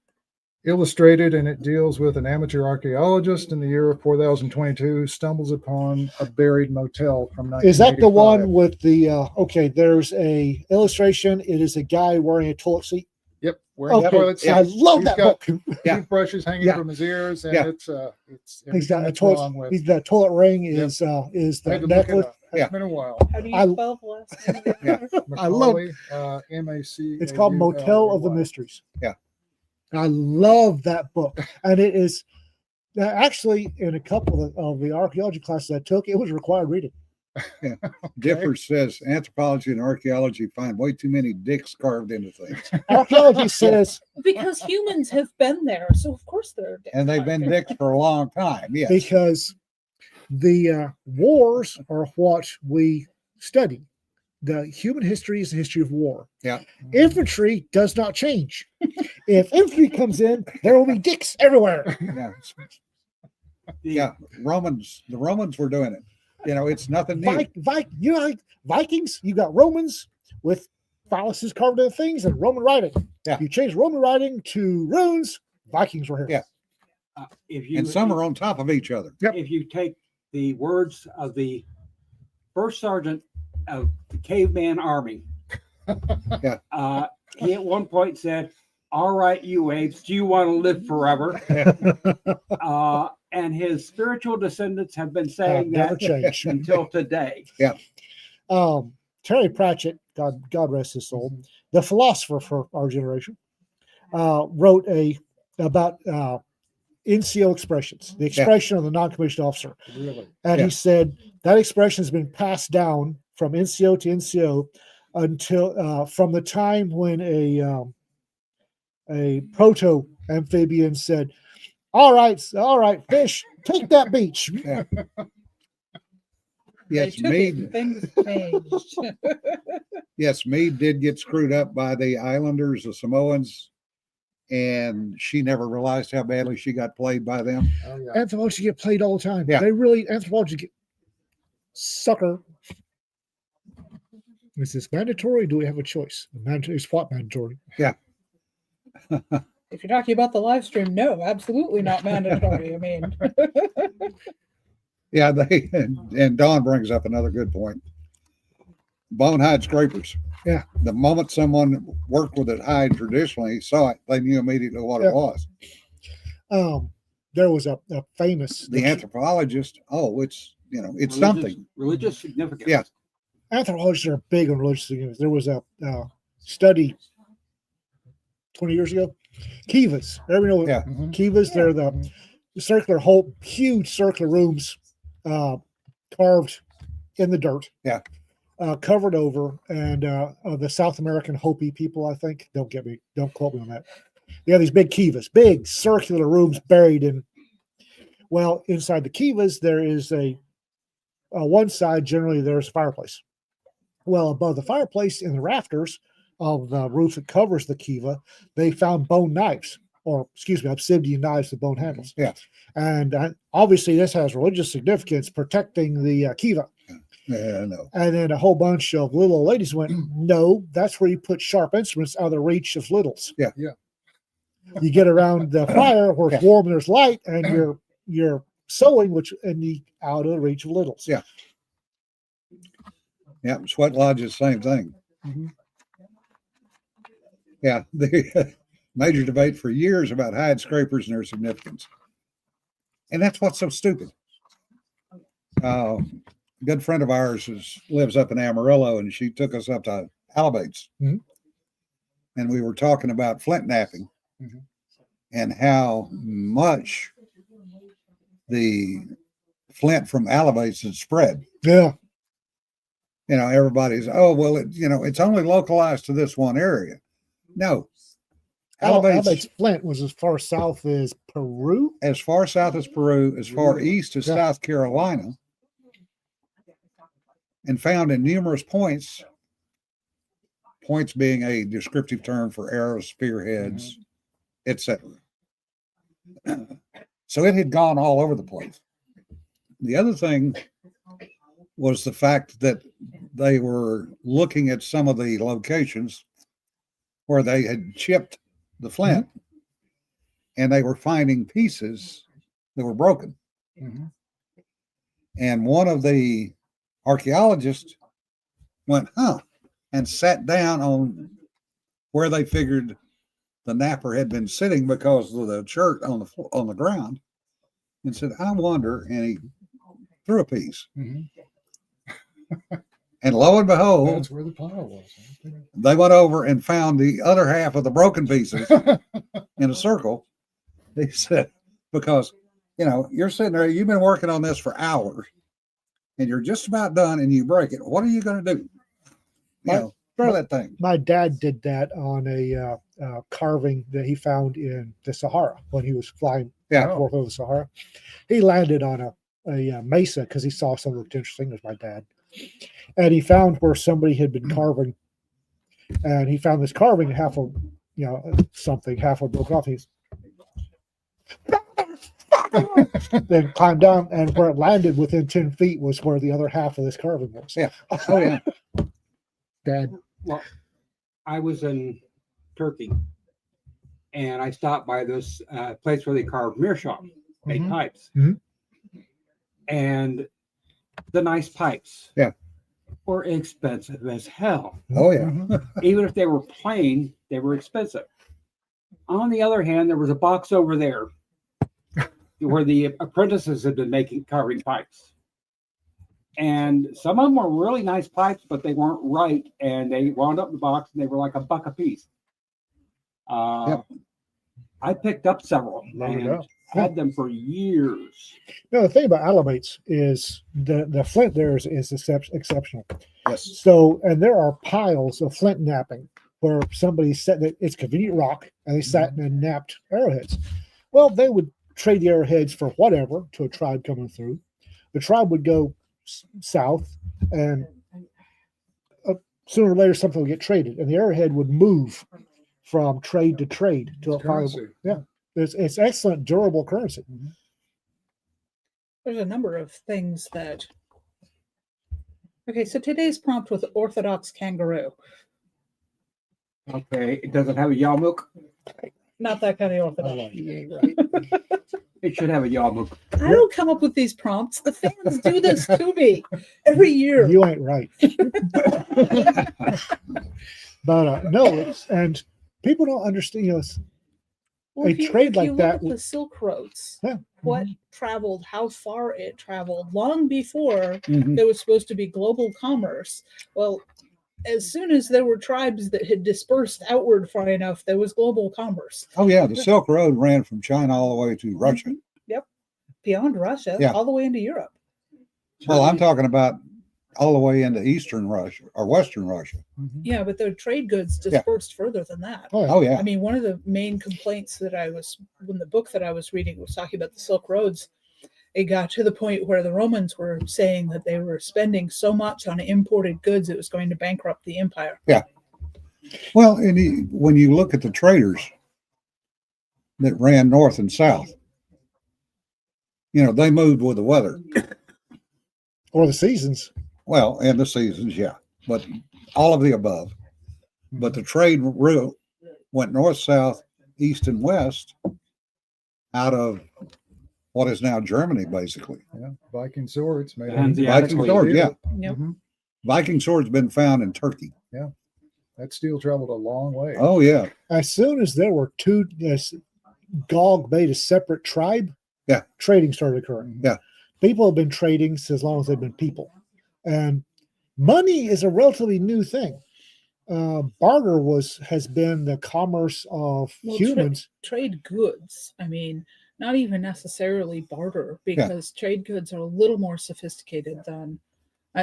illustrated, and it deals with an amateur archaeologist in the year of 4022 stumbles upon a buried motel from 1985. Is that the one with the okay, there's a illustration. It is a guy wearing a toilet seat. Yep. Wearing Okay. toilet I seats. love He's that got book. Yeah. toothbrushes hanging Yeah. from his ears, and Yeah. it's He's got a everything wrong toilet. with. The toilet ring Yep. is I the had to look it necklace. up. Yeah. It's been a while. How do you I- spell the last name? Yeah. I love- Macaulay, M-A-C. It's called Motel of the Mysteries. Yeah. I love that book, and it is actually in a couple of the archaeology classes I took. It was required reading. Differs says anthropology and archaeology find way too many dicks carved into things. Archaeology says Because humans have been there, so of course they're dead. And they've been dicks for a long time. Yes. because the wars are what we study. The human history is the history of war. Yeah. Infantry does not change. If infantry comes in, there will be dicks everywhere. Yeah. Yeah. The Romans were doing it. You know, it's nothing new. Like Vikings, you got Romans with phalluses carved into things and Roman writing. Yeah. You change Roman writing to runes, Vikings were here. Yeah. If you And some are on top of each other. if you take the words of the first sergeant of the caveman army, Yeah. he at one point said, "All right, you apes, do you want to live forever?" And his spiritual descendants have been saying Never that change. until today. Terry Pratchett, God rest his soul, the philosopher for our generation, wrote about NCO expressions, the expression of the non-commissioned officer. Really? And Yeah. he said that expression has been passed down from NCO to NCO until from the time when a proto amphibian said, all right, fish, take that beach." Yeah. They Yes, took it Meade. and things changed. Yes, Meade did get screwed up by the Islanders, the Samoans, and she never realized how badly she got played by them. Oh, yeah. Anthropologists get played all the time. Yeah. They really, anthropologists get sucker. Is this mandatory? Do we have a choice? Mandatory is what mandatory? If you're talking about the live stream, no, absolutely not mandatory. I mean, Yeah, they and Don brings up another good point. Bone hide scrapers. Yeah. The moment someone worked with a hide traditionally, saw it, they knew immediately what Yeah. it was. There was a famous The anthropologist, oh, it's it's Religious- something. Religious significance. Yeah. anthropologists are big on religious significance. There was a study 20 years ago. Kivas, everybody know Yeah. Mhm. Kivas. They're the circular whole huge circular rooms carved in the dirt. Yeah. Covered over, and the South American Hopi people, I think. Don't quote me on that. They have these big kivas, big circular rooms buried in. Well, inside the kivas, there is a one side. Generally, there's a fireplace. Well, above the fireplace, in the rafters of the roof that covers the kiva, they found bone knives, or excuse me, obsidian knives with bone handles. Yeah. And obviously, this has religious significance, protecting the kiva. Yeah, no. And then a whole bunch of little old ladies went, no, that's where you put sharp instruments out of the reach of littles. Yeah. Yeah. You get around the fire where it's Yeah. warm and there's light, and you're sewing, which and the out of the reach of littles. Yeah. Yeah, Sweat Lodge is the same thing. Mhm. Yeah, the major debate for years about hide scrapers and their significance. And that's what's so stupid. A good friend of ours lives up in Amarillo, and she took us up to Alabates. Mhm. And we were talking about flint napping Mhm. and how much the flint from Alabates had spread. Yeah. Everybody's, oh, well, it's only localized to this one area. No. Alabates, Alabates Flint was as far south as Peru. as far south as Peru, as far east as Yeah. South Carolina, and found in numerous points being a descriptive term for arrows, spearheads, etc. So it had gone all over the place. The other thing was the fact that they were looking at some of the locations where they had chipped the flint, and they were finding pieces that were broken. Mhm. And one of the archaeologists went, and sat down on where they figured the napper had been sitting because of the chert on the ground, and said, I wonder, and he threw a piece. Mhm. And lo and behold, That's where the pile was. they went over and found the other half of the broken pieces in a circle. They said, because, you're sitting there, you've been working on this for hours, and you're just about done, and you break it. What are you going to do? Throw that thing. My dad did that on a carving that he found in the Sahara when he was flying Yeah. back and forth over the Sahara. He landed on a mesa because he saw something that looked interesting. It was my dad. And he found where somebody had been carving. And he found this carving halfway broke off. He's then climbed down, and where it landed within 10 feet was where the other half of this carving was. Yeah. Oh, yeah. Dad. Well, I was in Turkey, and I stopped by this place where they carve meerschaum, make Mhm. pipes, Mhm. and the nice pipes, Yeah. were expensive as hell. Oh, yeah. Mhm. Even if they were plain, they were expensive. On the other hand, there was a box over there where the apprentices had been carving pipes. And some of them were really nice pipes, but they weren't right. And they wound up in the box and they were like $1 a piece. Yep. I picked up several Loaded and up. had them for years. No, the thing about Alabates is the flint there is exceptional. Yes. So, and there are piles of flint napping where somebody sat, it's convenient rock, and they sat and napped arrowheads. Well, they would trade the arrowheads for whatever to a tribe coming through. The tribe would go south, and sooner or later something would get traded, and the arrowhead would move from trade to trade to a finally, Currency. yeah. It's excellent, durable currency. There's a number of things that. Okay, so today's prompt with Orthodox kangaroo. Okay, it doesn't have a Yamuk. Not that kind of I Orthodox. like it. It should have a Yamuk. I don't come up with these prompts. The fans do this to me every year. You ain't right. But no, and people don't understand. You know, a If you- trade if like you look that at would- the Silk Roads, Yeah. what traveled, how far it traveled, long before Mhm. there was supposed to be global commerce. Well, as soon as there were tribes that had dispersed outward far enough, there was global commerce. Oh yeah, the Silk Road ran from China all the way to Russia. Yep. Beyond Russia, Yeah. all the way into Europe. Well, I'm talking about all the way into Eastern Russia or Western Russia. Yeah, but the trade goods Yeah. dispersed further than that. Oh, yeah. Oh yeah, I mean, one of the main complaints that when the book that I was reading was talking about the Silk Roads, it got to the point where the Romans were saying that they were spending so much on imported goods it was going to bankrupt the empire. well, and when you look at the traders that ran north and south, you know, they moved with the weather. Or the seasons. Well, and the seasons, yeah, but all of the above. But the trade route went north, south, east, and west out of what is now Germany, basically. Yeah, Viking swords made And it. the Viking Atticus sword, yeah. Yep. Mhm. Viking swords been found in Turkey. That steel traveled a long way. Oh yeah, As soon as there were two, as Gog made a separate tribe, Yeah. trading started occurring. Yeah. People have been trading as long as they've been people. And money is a relatively new thing. Barter has been the commerce of Well, humans. Trade goods. I mean, not even necessarily barter, because trade goods are a little more sophisticated than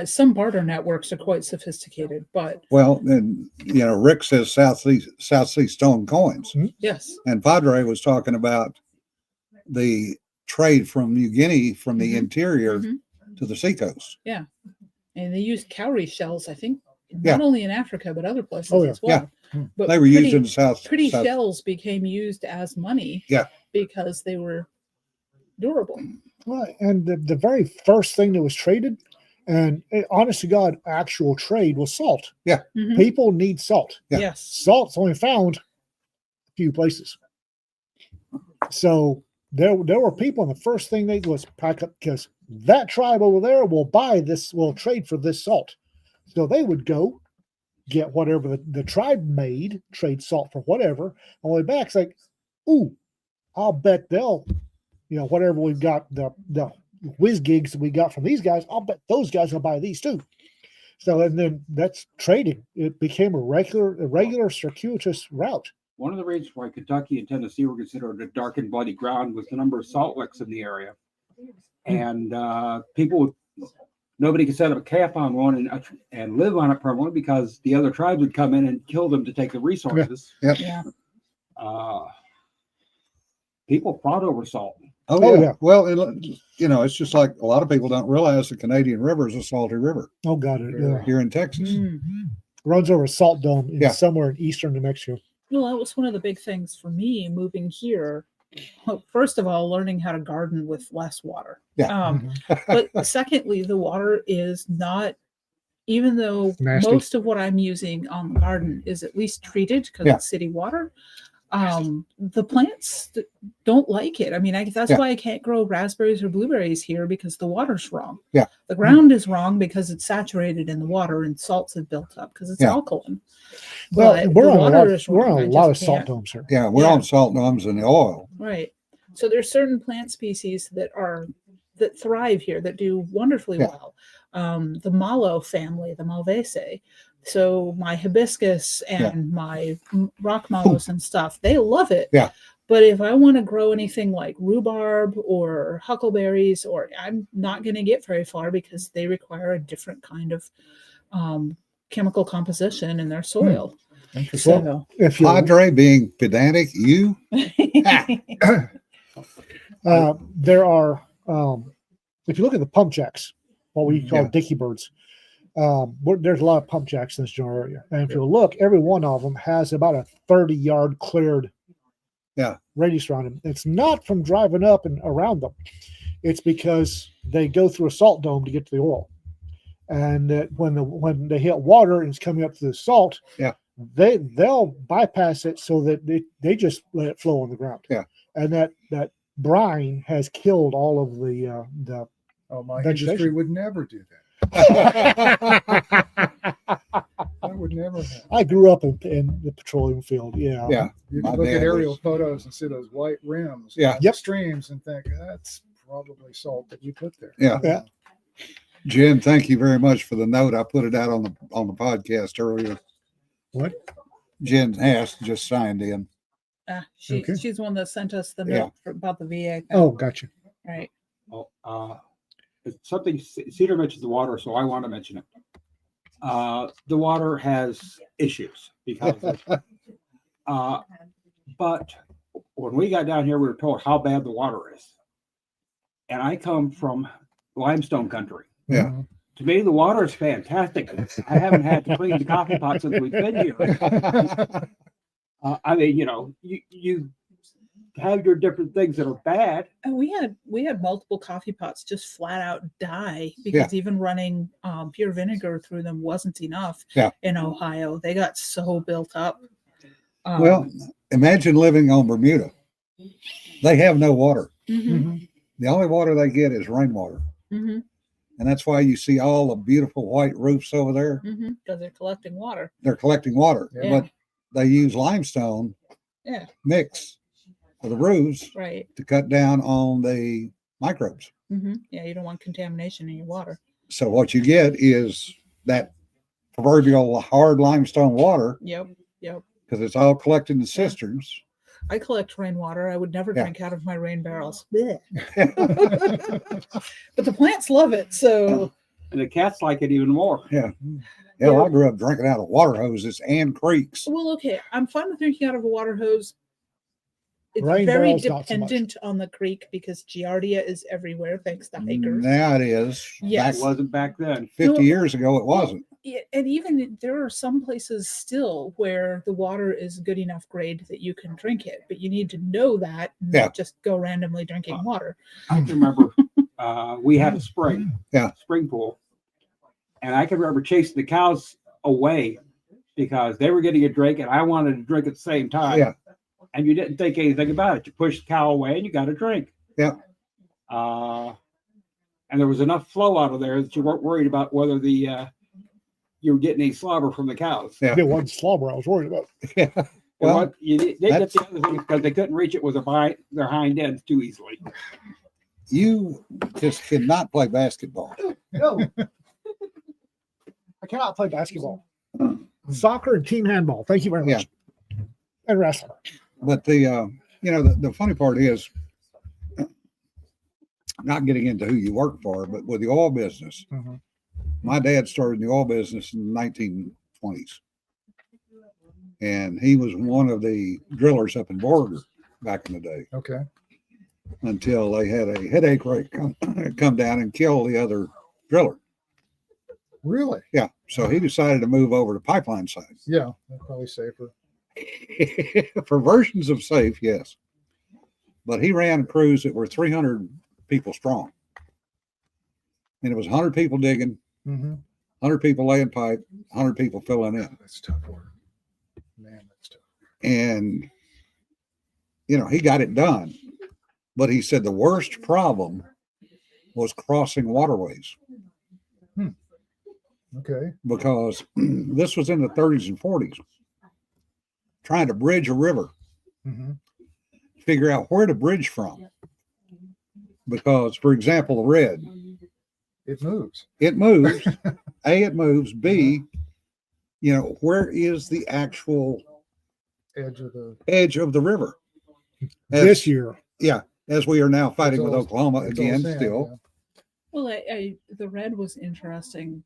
some barter networks are quite sophisticated. But well, and you know, Rick says South Sea stone coins, yes, and Padre was talking about the trade from New Guinea from the Mhm. interior Mhm. to the seacoast. and they use cowrie shells. I think Yeah. not only in Africa but other places Oh, yeah. as well. Yeah. But They were used in the south. pretty south shells became used as money. Yeah. Because they were durable. Well, and the very first thing that was traded, and honest to God, actual trade was salt. Mhm. People need salt. Yeah. Yes. Salt's only found a few places. So there were people, and the first thing they did was pack up, because that tribe over there will trade for this salt. So they would go get whatever the tribe made, trade salt for whatever. On the way back, it's like, ooh, I'll bet they'll, whatever we've got, the whiz gigs that we got from these guys, I'll bet those guys will buy these too. So, and then that's trading. It became a regular circuitous route. One of the reasons why Kentucky and Tennessee were considered a dark and bloody ground was the number of salt licks in the area. And nobody could set up a calf on one and live on it permanently because the other tribes would come in and kill them to take the resources. Yep. Yeah. People fought over salt. Oh, Oh, yeah. yeah. Well, it's just like a lot of people don't realize the Canadian River is a salty river Oh, God, it here in Texas. Mm. runs over a salt dome Yeah. somewhere in eastern New Mexico. Well, that was one of the big things for me moving here. Well, first of all, learning how to garden with less water. Yeah. But secondly, the water is not, even though Nasty. most of what I'm using on the garden is at least treated because Yeah. it's city water. The plants don't like it. I mean, that's Yeah. why I can't grow raspberries or blueberries here, because the water's wrong. Yeah. The ground is wrong because it's saturated in the water and salts have built up because it's Yeah. alkaline. Well, But we're the on a water lot, is we're wrong. on I a lot of just salt can't- domes here. Yeah, we're Yeah. on salt domes and the oil. Right. So there's certain plant species that thrive here that do wonderfully Yeah. well. The mallow family, the Malvaceae. So my hibiscus and my rock mallows and stuff, they love it. Yeah. But if I want to grow anything like rhubarb or huckleberries, I'm not going to get very far because they require a different kind of chemical composition in their soil. Interesting. So If you Padre being pedantic, you there are if you look at the pump jacks, what we call Yeah. dicky birds, there's a lot of pump jacks in this general area. And if you look, every one of them has about a 30-yard cleared radius around them. It's not from driving up and around them. It's because they go through a salt dome to get to the oil. And when they hit water and it's coming up to the salt, they'll bypass it so that they just let it flow on the ground. Yeah. And that brine has killed all of the My vegetation. industry would never do that. That would never happen. I grew up in the petroleum field. Yeah. Yeah. You My can look at dad aerial was- photos and see those white rims, Yeah. Yep. streams, and think that's probably salt that you put there. Yeah. Yeah. Jim, thank you very much for the note. I put it out on the podcast earlier. What? Jen Hass just signed in. Okay. She's the one that sent us the Yeah. note about the VA. Oh, gotcha. Right. It's something Cedar mentioned the water, so I want to mention it. The water has issues because, but when we got down here, we were told how bad the water is. And I come from limestone country. Yeah. Mhm. To me, the water is fantastic. I haven't had to clean the coffee pot since we've been here. I mean, you have your different things that are bad. And we had multiple coffee pots just flat out die because even running pure vinegar through them wasn't enough. Yeah. In Ohio, they got so built up. Well, imagine living on Bermuda. They have no water. Mhm, The only water they get is rainwater. mhm, And that's why you see all the beautiful white roofs over there. mhm, because they're collecting water. They're collecting water, Yeah. but they use limestone Yeah. mix for the roofs Right. to cut down on the microbes. Yeah, you don't want contamination in your water. So what you get is that proverbial hard limestone water Yep. because it's all collected in cisterns. I collect rainwater. I would never Yeah. drink out of my rain barrels. Blech. But the plants love it. So And the cats like it even more. Hell, I grew up drinking out of water hoses and creeks. well, okay. I'm fine with drinking out of a water hose. It's Rain very barrels, not so much. dependent on the creek because Giardia is everywhere thanks to hikers. Now it is. Yes. It wasn't back then. 50 No. years ago, it wasn't. Yeah, and even there are some places still where the water is good enough grade that you can drink it, but you need to know that, and Yeah. not just go randomly drinking water. I can remember we had a spring, spring pool, and I can remember chasing the cows away because they were getting a drink and I wanted to drink at the same time. Yeah. And you didn't think anything about it. You pushed the cow away and you got a drink. Yeah. And there was enough flow out of there that you weren't worried about whether you were getting any slobber from the cows. Yeah. It wasn't slobber I was worried about. Yeah. And Well, what you did, they get that's- the other thing because they couldn't reach it with their hind ends too easily. you just cannot play basketball. No. I cannot play basketball. Soccer and team handball. Thank you very much. And wrestling. But the funny part is not getting into who you work for, but with the oil business, Mhm. my dad started in the oil business in the 1920s. And he was one of the drillers up in Borger back in the day Okay. until they had a headache rate come down and kill the other driller. Really? Yeah. So he decided to move over to pipeline side. Yeah. That's probably safer. For versions of safe, yes. But he ran crews that were 300 people strong. And it was 100 people digging, Mm-hmm. 100 people laying pipe, 100 people filling in. That's tough work. Man, that's tough. And, he got it done. But he said the worst problem was crossing waterways Okay. because this was in the 30s and 40s. Trying to bridge a river, Mm-hmm. figure out where to bridge from. Because, for example, the red, It moves. it moves. A, it moves. B, where is the actual Edge of the. edge of the river? This year. As we are now fighting It's with all- Oklahoma it's all again, sand, still. Well, the red was interesting.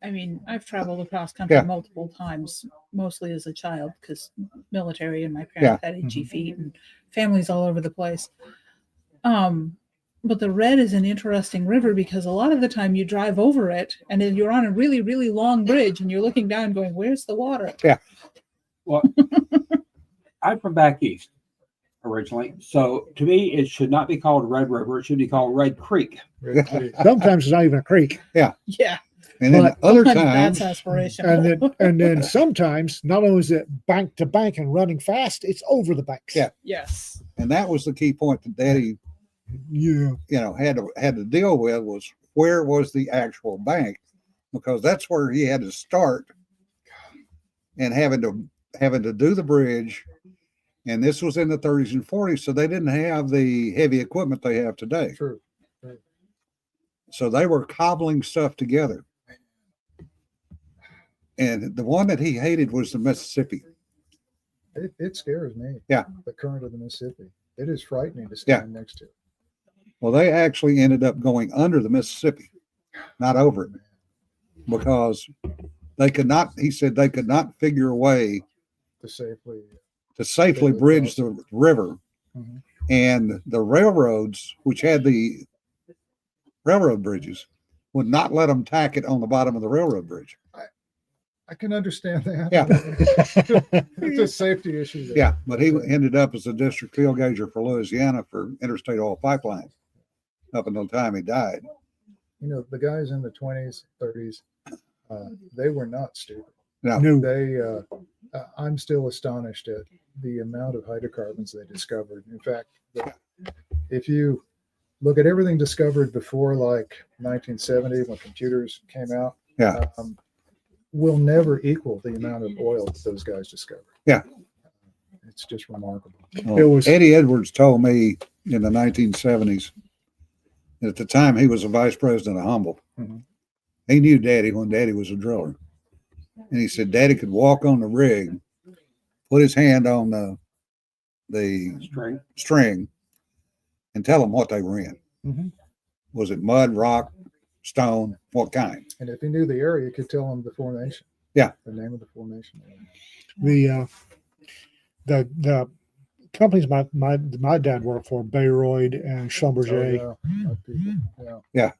I mean, I've traveled across country Yeah. multiple times, mostly as a child, because military and my parents had itchy Mm-hmm. feet and families all over the place. But the Red is an interesting river because a lot of the time you drive over it and then you're on a really, really long bridge and you're looking down going, where's the water? Well, I'm from back east originally, so to me, it should not be called Red River. It should be called Red Creek. Red Creek. Sometimes it's not even a creek. Yeah. And then But other Sometimes times, that's aspirational. And then sometimes not only is it bank to bank and running fast, it's over the banks. Yeah. Yes. and that was the key point that Daddy, Yeah. had to deal with, was where was the actual bank, because that's where he had to start, and having to do the bridge. And this was in the 30s and 40s, so they didn't have the heavy equipment they have today. True. So they were cobbling stuff together. And the one that he hated was the Mississippi. It scares me. Yeah. The current of the Mississippi. It is frightening to Yeah. stand next to. Well, they actually ended up going under the Mississippi, not over it, because they could not, he said they could not figure a way To safely. to safely bridge the river. Mhm. And the railroads, which had the railroad bridges, would not let them tack it on the bottom of the railroad bridge. I can understand that. Yeah. It's a safety issue. there. Yeah, but he ended up as a district field gauger for Louisiana for Interstate Oil Pipeline up until the time he died. You know, the guys in the 20s, 30s, they were not stupid. No, No. They, I'm still astonished at the amount of hydrocarbons they discovered. In fact, if you look at everything discovered before like 1970, when computers came out, Yeah. will never equal the amount of oil that those guys discovered. Yeah. It's just remarkable. Well, It was- Eddie Edwards told me in the 1970s that at the time he was a vice president of Humboldt. Mhm. He knew Daddy when Daddy was a driller. And he said Daddy could walk on the rig, put his hand on the String. string, and tell them what they were in. Mhm. Was it mud, rock, stone, what kind? And if he knew the area, he could tell them the formation. Yeah. The name of the formation. The companies my dad worked for, Bayroyd and Schlumberger, Oh, yeah. Our people. Yeah. Yeah.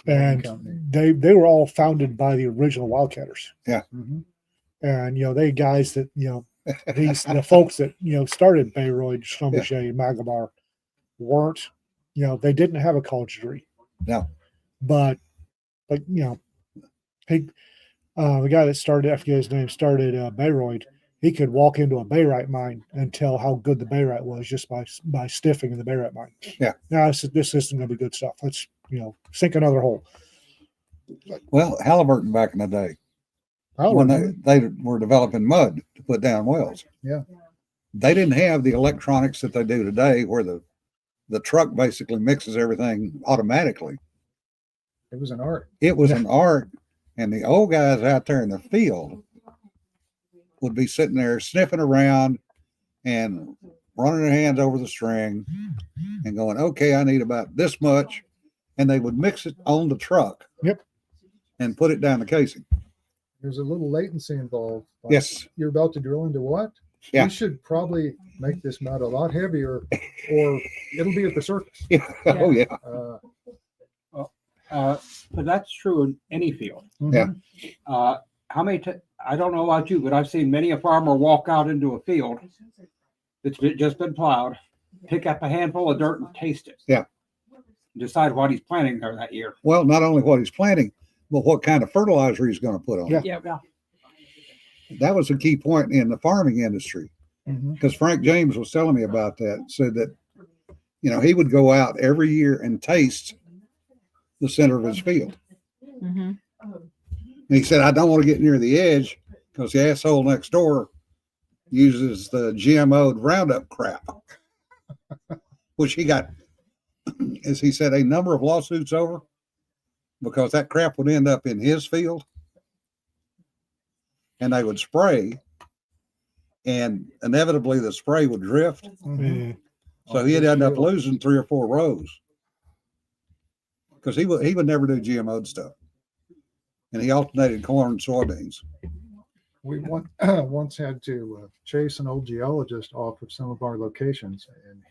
and Company. they were all founded by the original Wildcatters. Mhm. And they guys that the folks that started Bayroyd, Schlumberger, and Magamar weren't they didn't have a college degree. No. But he the guy that started, I forget his name, started Bayroyd. He could walk into a barite mine and tell how good the barite was just by sniffing in the barite mine. Yeah. Now this isn't going to be good stuff. Let's sink another hole. Well, Halliburton back in the day, Oh, when they were developing mud to put down wells. Yeah. They didn't have the electronics that they do today, where the truck basically mixes everything automatically. It was an art. It was an art, and the old guys out there in the field would be sitting there sniffing around and running their hands over the string and going, okay, I need about this much. And they would mix it on the truck. Yep. And put it down the casing. There's a little latency involved. Like, Yes. You're about to drill into what? Yeah. We should probably make this mud a lot heavier, or it'll be at the surface. Yeah. Oh, yeah. But that's true in any field. Yeah. How many? I don't know about you, but I've seen many a farmer walk out into a field that's just been plowed, pick up a handful of dirt and taste it. Yeah. Decide what he's planting there that year. Well, not only what he's planting, but what kind of fertilizer he's going to put on it. Yeah. Yeah. That was a key point in the farming industry, Mhm. because Frank James was telling me about that. Said that, he would go out every year and taste the center of his field. Mm-hmm. And he said, I don't want to get near the edge because the asshole next door uses the GMO'd Roundup crap, which he got, as he said, a number of lawsuits over, because that crap would end up in his field and they would spray, and inevitably the spray would drift. Mhm. Yeah. So he'd end up losing 3 or 4 rows because he would never do GMO'd stuff. And he alternated corn and soybeans. We once had to chase an old geologist off of some of our locations, and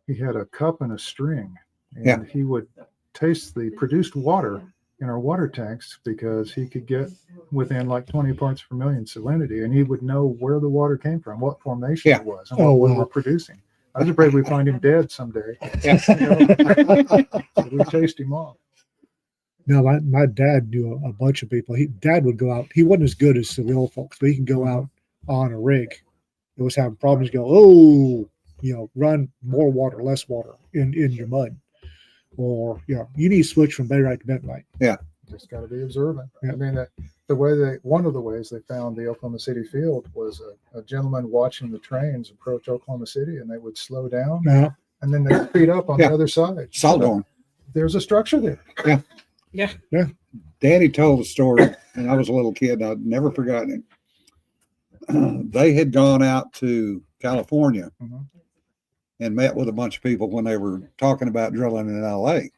he had a cup and a string, and Yeah. he would taste the produced water in our water tanks because he could get within like 20 parts per million salinity, and he would know where the water came from, what formation Yeah. it was, and what Oh, we wow. were producing. I was afraid we'd find him dead someday. Yeah. So we chased him off. No, my dad knew a bunch of people. Dad would go out. He wasn't as good as the old folks, but he can go out on a rig. It was having problems. Go, oh, run more water, less water in your mud, or you need to switch from Bayrite to Bentonite. Just got to be observant. Yeah. I mean, one of the ways they found the Oklahoma City field was a gentleman watching the trains approach Oklahoma City, and they would slow down, Now, and then they'd speed up on Yeah. the other side. Salt on. There's a structure there. Daddy told a story, and I was a little kid. And I'd never forgotten it. They had gone out to California Mhm. and met with a bunch of people when they were talking about drilling in LA.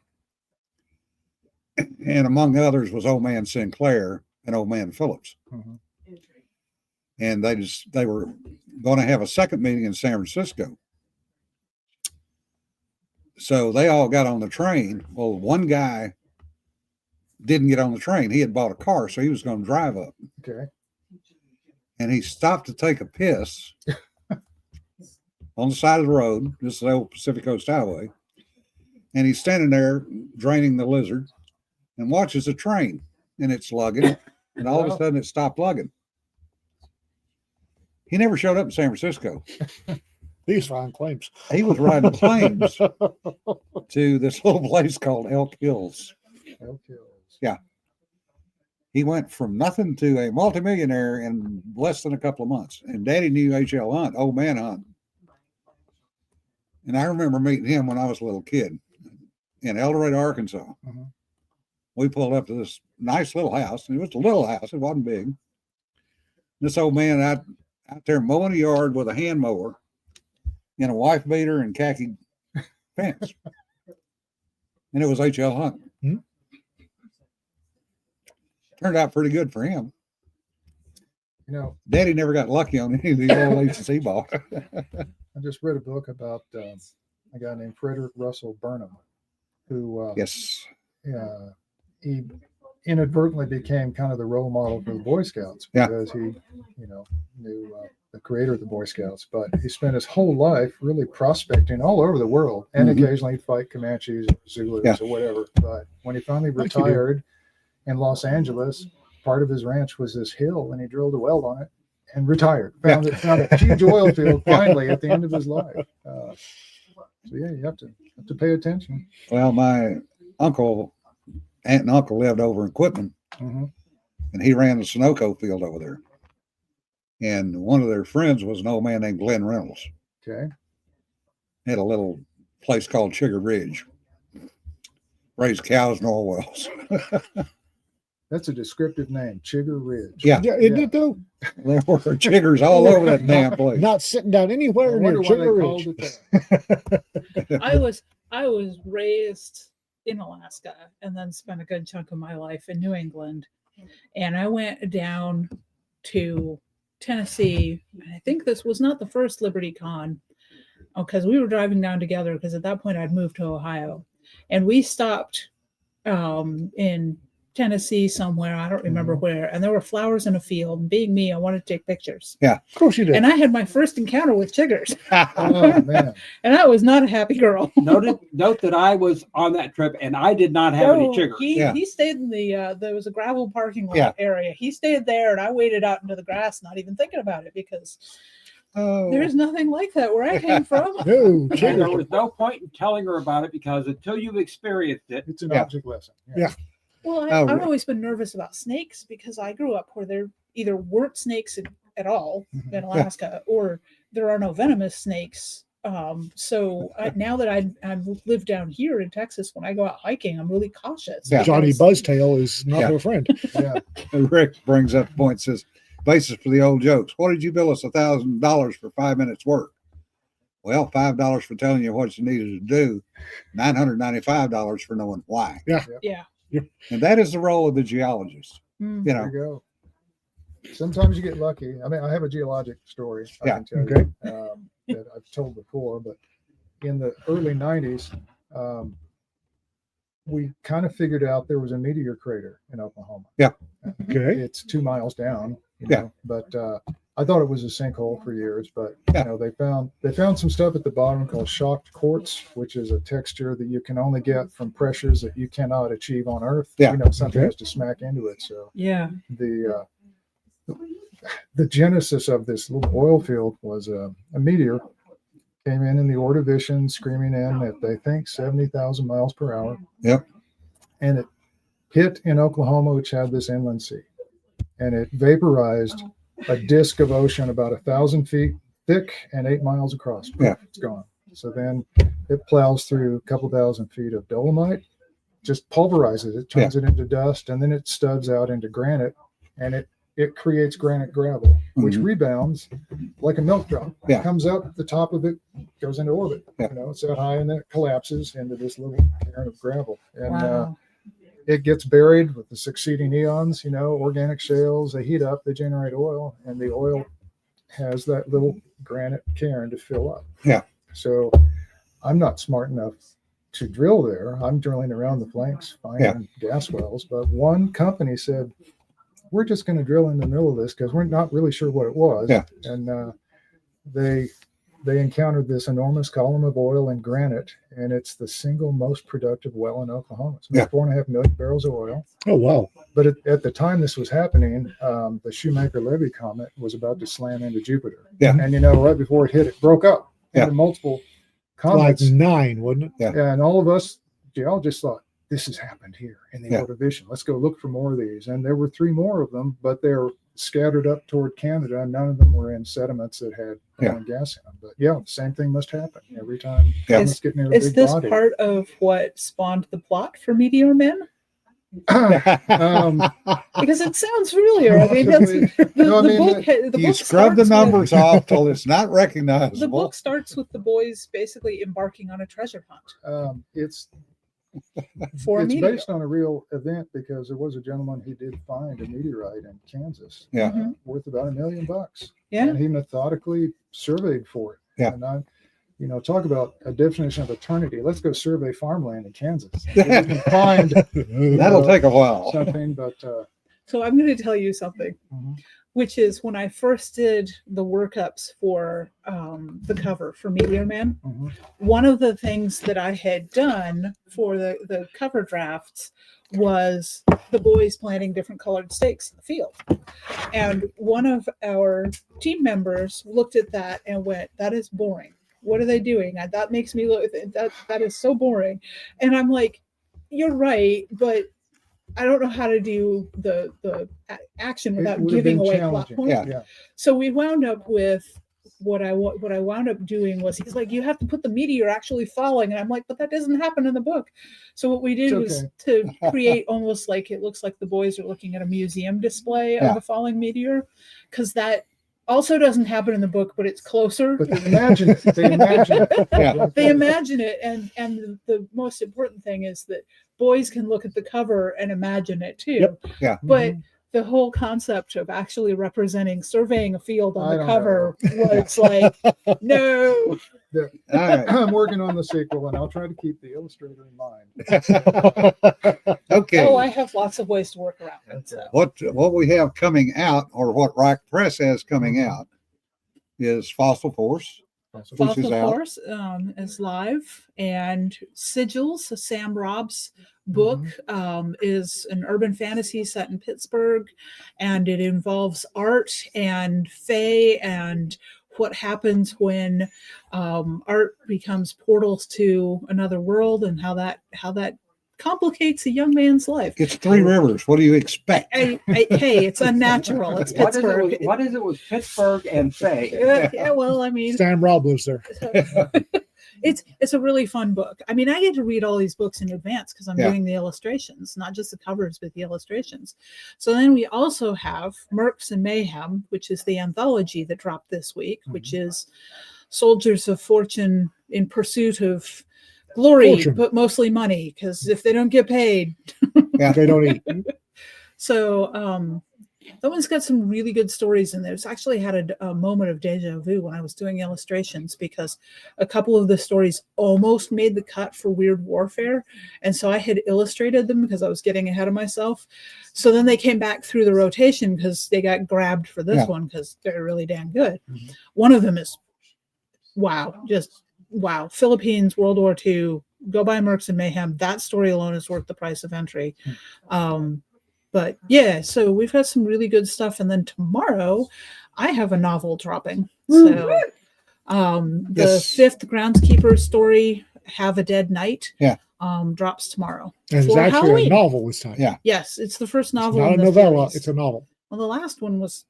And among others was old man Sinclair and old man Phillips. Mhm. And they were going to have a second meeting in San Francisco. So they all got on the train. Well, one guy didn't get on the train. He had bought a car, so he was going to drive up. Okay. And he stopped to take a piss on the side of the road. This is the old Pacific Coast Highway. And he's standing there draining the lizard and watches the train, and it's lugging. And all of a sudden it stopped lugging. He never showed up in San Francisco. these fine claims. He was riding planes to this little place called Elk Hills. Elk Hills. He went from nothing to a multimillionaire in less than a couple of months. And Daddy knew H.L. Hunt, old man Hunt. And I remember meeting him when I was a little kid in El Dorado, Arkansas. Mhm. We pulled up to this nice little house. And it was a little house. It wasn't big. This old man out there mowing a yard with a hand mower in a wife beater and khaki pants. And it was H.L. Hunt. Hmm. Turned out pretty good for him. You know, Daddy never got lucky on any of the old leases he bought. I just read a book about a guy named Frederick Russell Burnham, who Yes. he inadvertently became kind of the role model for the Boy Scouts Yeah. because he, knew the creator of the Boy Scouts, but he spent his whole life really prospecting all over the world, and Mhm. occasionally he'd fight Comanches or Zulus Yeah. or whatever. But when he finally Like you do. retired in Los Angeles, part of his ranch was this hill, and he drilled a well on it and retired. Found a huge oil field finally at the end of his life. So yeah, you have to pay attention. Well, my aunt and uncle lived over in Quitman, Mhm. and he ran the Sunoco field over there. And one of their friends was an old man named Glenn Reynolds. Okay. Had a little place called Sugar Ridge. Raised cows and oil wells. That's a descriptive name, Chigger Ridge. Yeah. Yeah, isn't Yeah. it though? There were chiggers all over that damn place. Not sitting down I anywhere near wonder why they Sugar called Ridge. it that. I was raised in Alaska and then spent a good chunk of my life in New England. And I went down to Tennessee. And I think this was not the first Liberty Con because we were driving down together because at that point I'd moved to Ohio. And we stopped in Tennessee somewhere. I don't remember where. And there were flowers in a field. And being me, I wanted to take pictures. Of course you did. And I had my first encounter with chiggers. Oh man. And I was not a happy girl. Note that I was on that trip and I did not have any No, chiggers. Yeah. He stayed in the there was a gravel parking lot Yeah. area. He stayed there and I waded out into the grass, not even thinking about it because Oh, there's nothing like that where I came from. No, And there Sugar. was no point in telling her about it because until you've experienced it, It's an Yeah. object lesson. Yeah. Well, Oh, I've really? always been nervous about snakes because I grew up where there either weren't snakes at all Mhm. in Alaska or there are no venomous snakes. So now that I've lived down here in Texas, when I go out hiking, I'm really cautious. Yeah. Johnny because- Buzztail is not Yeah. her friend. Yeah. Rick brings up the point, says, basis for the old jokes. What did you bill us $1,000 for 5 minutes work? Well, $5 for telling you what you needed to do, $995 for knowing why. Yeah. And that is the role of the geologist. Mm. You There know, you go. Sometimes you get lucky. I mean, I have a geologic story I Yeah. can tell Okay. you that I've told before, but in the early 90s, we kind of figured out there was a meteor crater in Oklahoma. Okay. It's 2 miles down, Yeah. but I thought it was a sinkhole for years, but Yeah. they found some stuff at the bottom called shocked quartz, which is a texture that you can only get from pressures that you cannot achieve on Earth. Yeah. Something Okay. has to smack into it. So Yeah. the genesis of this little oil field was a meteor came in the Ordovician, screaming in at they think 70,000 miles per hour. Yep. And it hit in Oklahoma, which had this inland sea, and it vaporized a disk of ocean about 1,000 feet thick and 8 miles across. Yeah. It's gone. So then it plows through a couple thousand feet of dolomite, just pulverizes it, turns it into dust, and then it studs out into granite, and it creates granite gravel, which Mhm. rebounds like a milk drop. Yeah. Comes up the top of it, goes into orbit. Yeah. It's that high, and then it collapses into this little cairn of gravel. And Wow. it gets buried with the succeeding eons, organic shales, they heat up, they generate oil, and the oil has that little granite cairn to fill up. Yeah. So I'm not smart enough to drill there. I'm drilling around the flanks, finding gas wells. But one company said, we're just going to drill in the middle of this because we're not really sure what it was. Yeah. And they encountered this enormous column of oil and granite, and it's the single most productive well in Oklahoma. It's about 4.5 million barrels of oil. Oh, wow. But at the time this was happening, the Shoemaker-Levy comet was about to slam into Jupiter. Yeah. And right before it hit, it broke up Yeah. into multiple Like comets. 9, wasn't it? And all of us geologists thought, this has happened here in the Yeah. Ordovician. Let's go look for more of these. And there were 3 more of them, but they're scattered up toward Canada, and none of them were in sediments that had oil and gas in them. But the same thing must happen every time comets get near a Is big this body. part of what spawned the plot for Meteor Men? Um, Because it sounds familiar. I mean, that's, the, No, I the mean, book. The You book scrub the starts numbers with, off till it's not The recognizable. book starts with the boys basically embarking on a treasure hunt it's for a it's meteor. based on a real event because there was a gentleman who did find a meteorite in Kansas Yeah. Mhm. worth about $1 million. Yeah. And he methodically surveyed for it. Yeah. And talk about a definition of eternity. Let's go survey farmland in Kansas. We can find That'll take a while. something, but So I'm going to tell you something, Mhm. which is when I first did the workups for the cover for Meteor Man, mhm. one of the things that I had done for the cover drafts was the boys planting different colored stakes in the field. And one of our team members looked at that and went, that is boring. What are they doing? That makes me look, that is so boring. And I'm like, you're right, but I don't know how to do the action It without would have giving been away plot challenging. points. Yeah. Yeah. So we wound up with what I wound up doing was he's like, you have to put the meteor actually falling, and I'm like, but that doesn't happen in the book. So what we did It's was to create almost like it looks like the boys are looking at a museum display Yeah. of a falling meteor, because that also doesn't happen in the book, but it's closer. But they imagine it. They imagine it. Yeah. They imagine it, and the most important thing is that boys can look at the cover and imagine it too. Yep. Yeah. But the whole concept of actually surveying a field I on the don't cover was like, no. All right. I'm working on the sequel, and I'll try to keep the illustrator in mind. Okay. Oh, I have lots of ways to work around it. So. What we have coming out, or what Rack Press has coming out, is Fossil Force, which is Fossil out. Force is live, and Sigils, Sam Robb's book, is an urban fantasy set in Pittsburgh, and it involves art and fae and what happens when art becomes portals to another world, and how that complicates a young man's life. It's Three Rivers. What do you expect? Hey, it's unnatural. It's What is, Pittsburgh. what is it with Pittsburgh and Faye? Yeah, well, I mean, Stan Robb lives there. it's a really fun book. I mean, I get to read all these books in advance because I'm Yeah. doing the illustrations, not just the covers, but the illustrations. So then we also have Mercs and Mayhem, which is the anthology that dropped this week, which is soldiers of fortune in pursuit of glory, Fortune. but mostly money, because if they don't get paid. They don't eat. So That one's got some really good stories in there. It's actually had a moment of deja vu when I was doing illustrations because a couple of the stories almost made the cut for Weird Warfare. And so I had illustrated them because I was getting ahead of myself. So then they came back through the rotation because they got grabbed for this Yeah. one because they're really damn good. Mhm. One of them is wow, just wow. Philippines, World War II, Go by Mercs and Mayhem. That story alone is worth the price of entry. But yeah, so we've got some really good stuff. And then tomorrow I have a novel dropping. So the Yes. 5th Groundskeeper story, Have a Dead Night, Yeah. drops tomorrow. And it's For actually Halloween. a novel this time. Yeah. Yes, it's the first It's novel not a in the novella, series. it's a novel. Well, the last one was,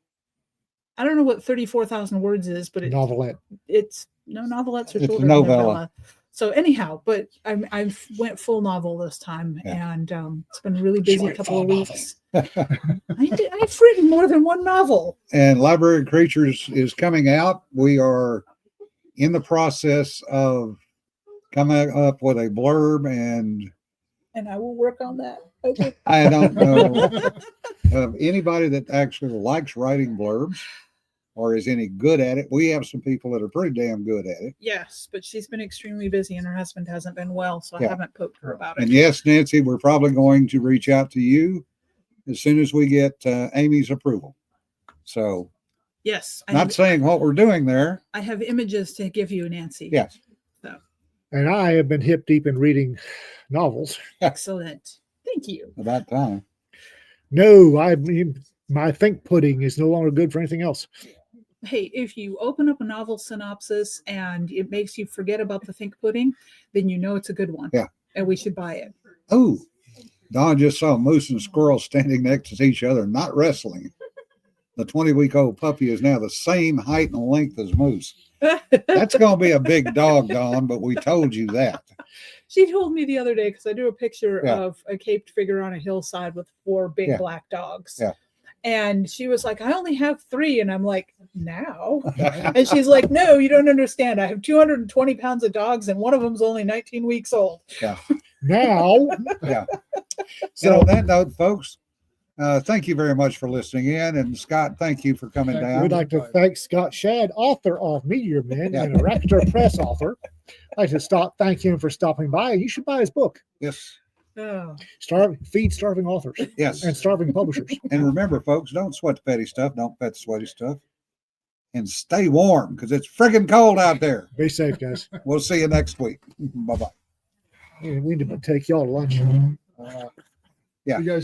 I don't know what 34,000 words is, but Novelette. it's no novelettes or It's a children novella. So anyhow, but I've went full novel this time, Yeah. and it's been a really busy Short couple of full weeks. I've written more than one novel. And Library of Creatures is coming out. We are in the process of coming up with a blurb, and And I will work on that. Okay. I don't know of anybody that actually likes writing blurbs or is any good at it. We have some people that are pretty damn good at it. Yes, but she's been extremely busy and her husband hasn't been well, so I Yeah. haven't poked her about it. And yes, Nancy, we're probably going to reach out to you as soon as we get Amy's approval. So, Yes, not saying what we're doing there. I have images to give you, Nancy. Yes. And I have been hip deep in reading novels. Excellent. Thank you. About time. No, my think pudding is no longer good for anything else. Hey, if you open up a novel synopsis and it makes you forget about the think pudding, then you know it's a good one. Yeah. And we should buy it. Oh, Don just saw a moose and squirrel standing next to each other, not wrestling. The 20-week-old puppy is now the same height and length as Moose. That's going to be a big dog, Don, but we told you that. She told me the other day because I drew a picture Yeah. of a caped figure on a hillside with 4 big Yeah. black dogs. Yeah. And she was like, I only have 3. And I'm like, now? And she's like, no, you don't understand. I have 220 pounds of dogs and one of them's only 19 weeks old. Now, Yeah. So- So on that note, folks, thank you very much for listening in. And Scott, thank you for coming Thank you. we'd down. like to thank Scott Shad, author of Meteor Men Yeah. and a Racketeer Press author. I'd like to thank him for stopping by. You should buy his book, Yes. Oh. Feed Starving Authors Yes. and Starving Publishers. And remember, folks, don't sweat the petty stuff. Don't pet the sweaty stuff. And stay warm because it's friggin' cold out there. Be safe, guys. We'll see you next week. Bye-bye. We need to take y'all to lunch. Yeah. You guys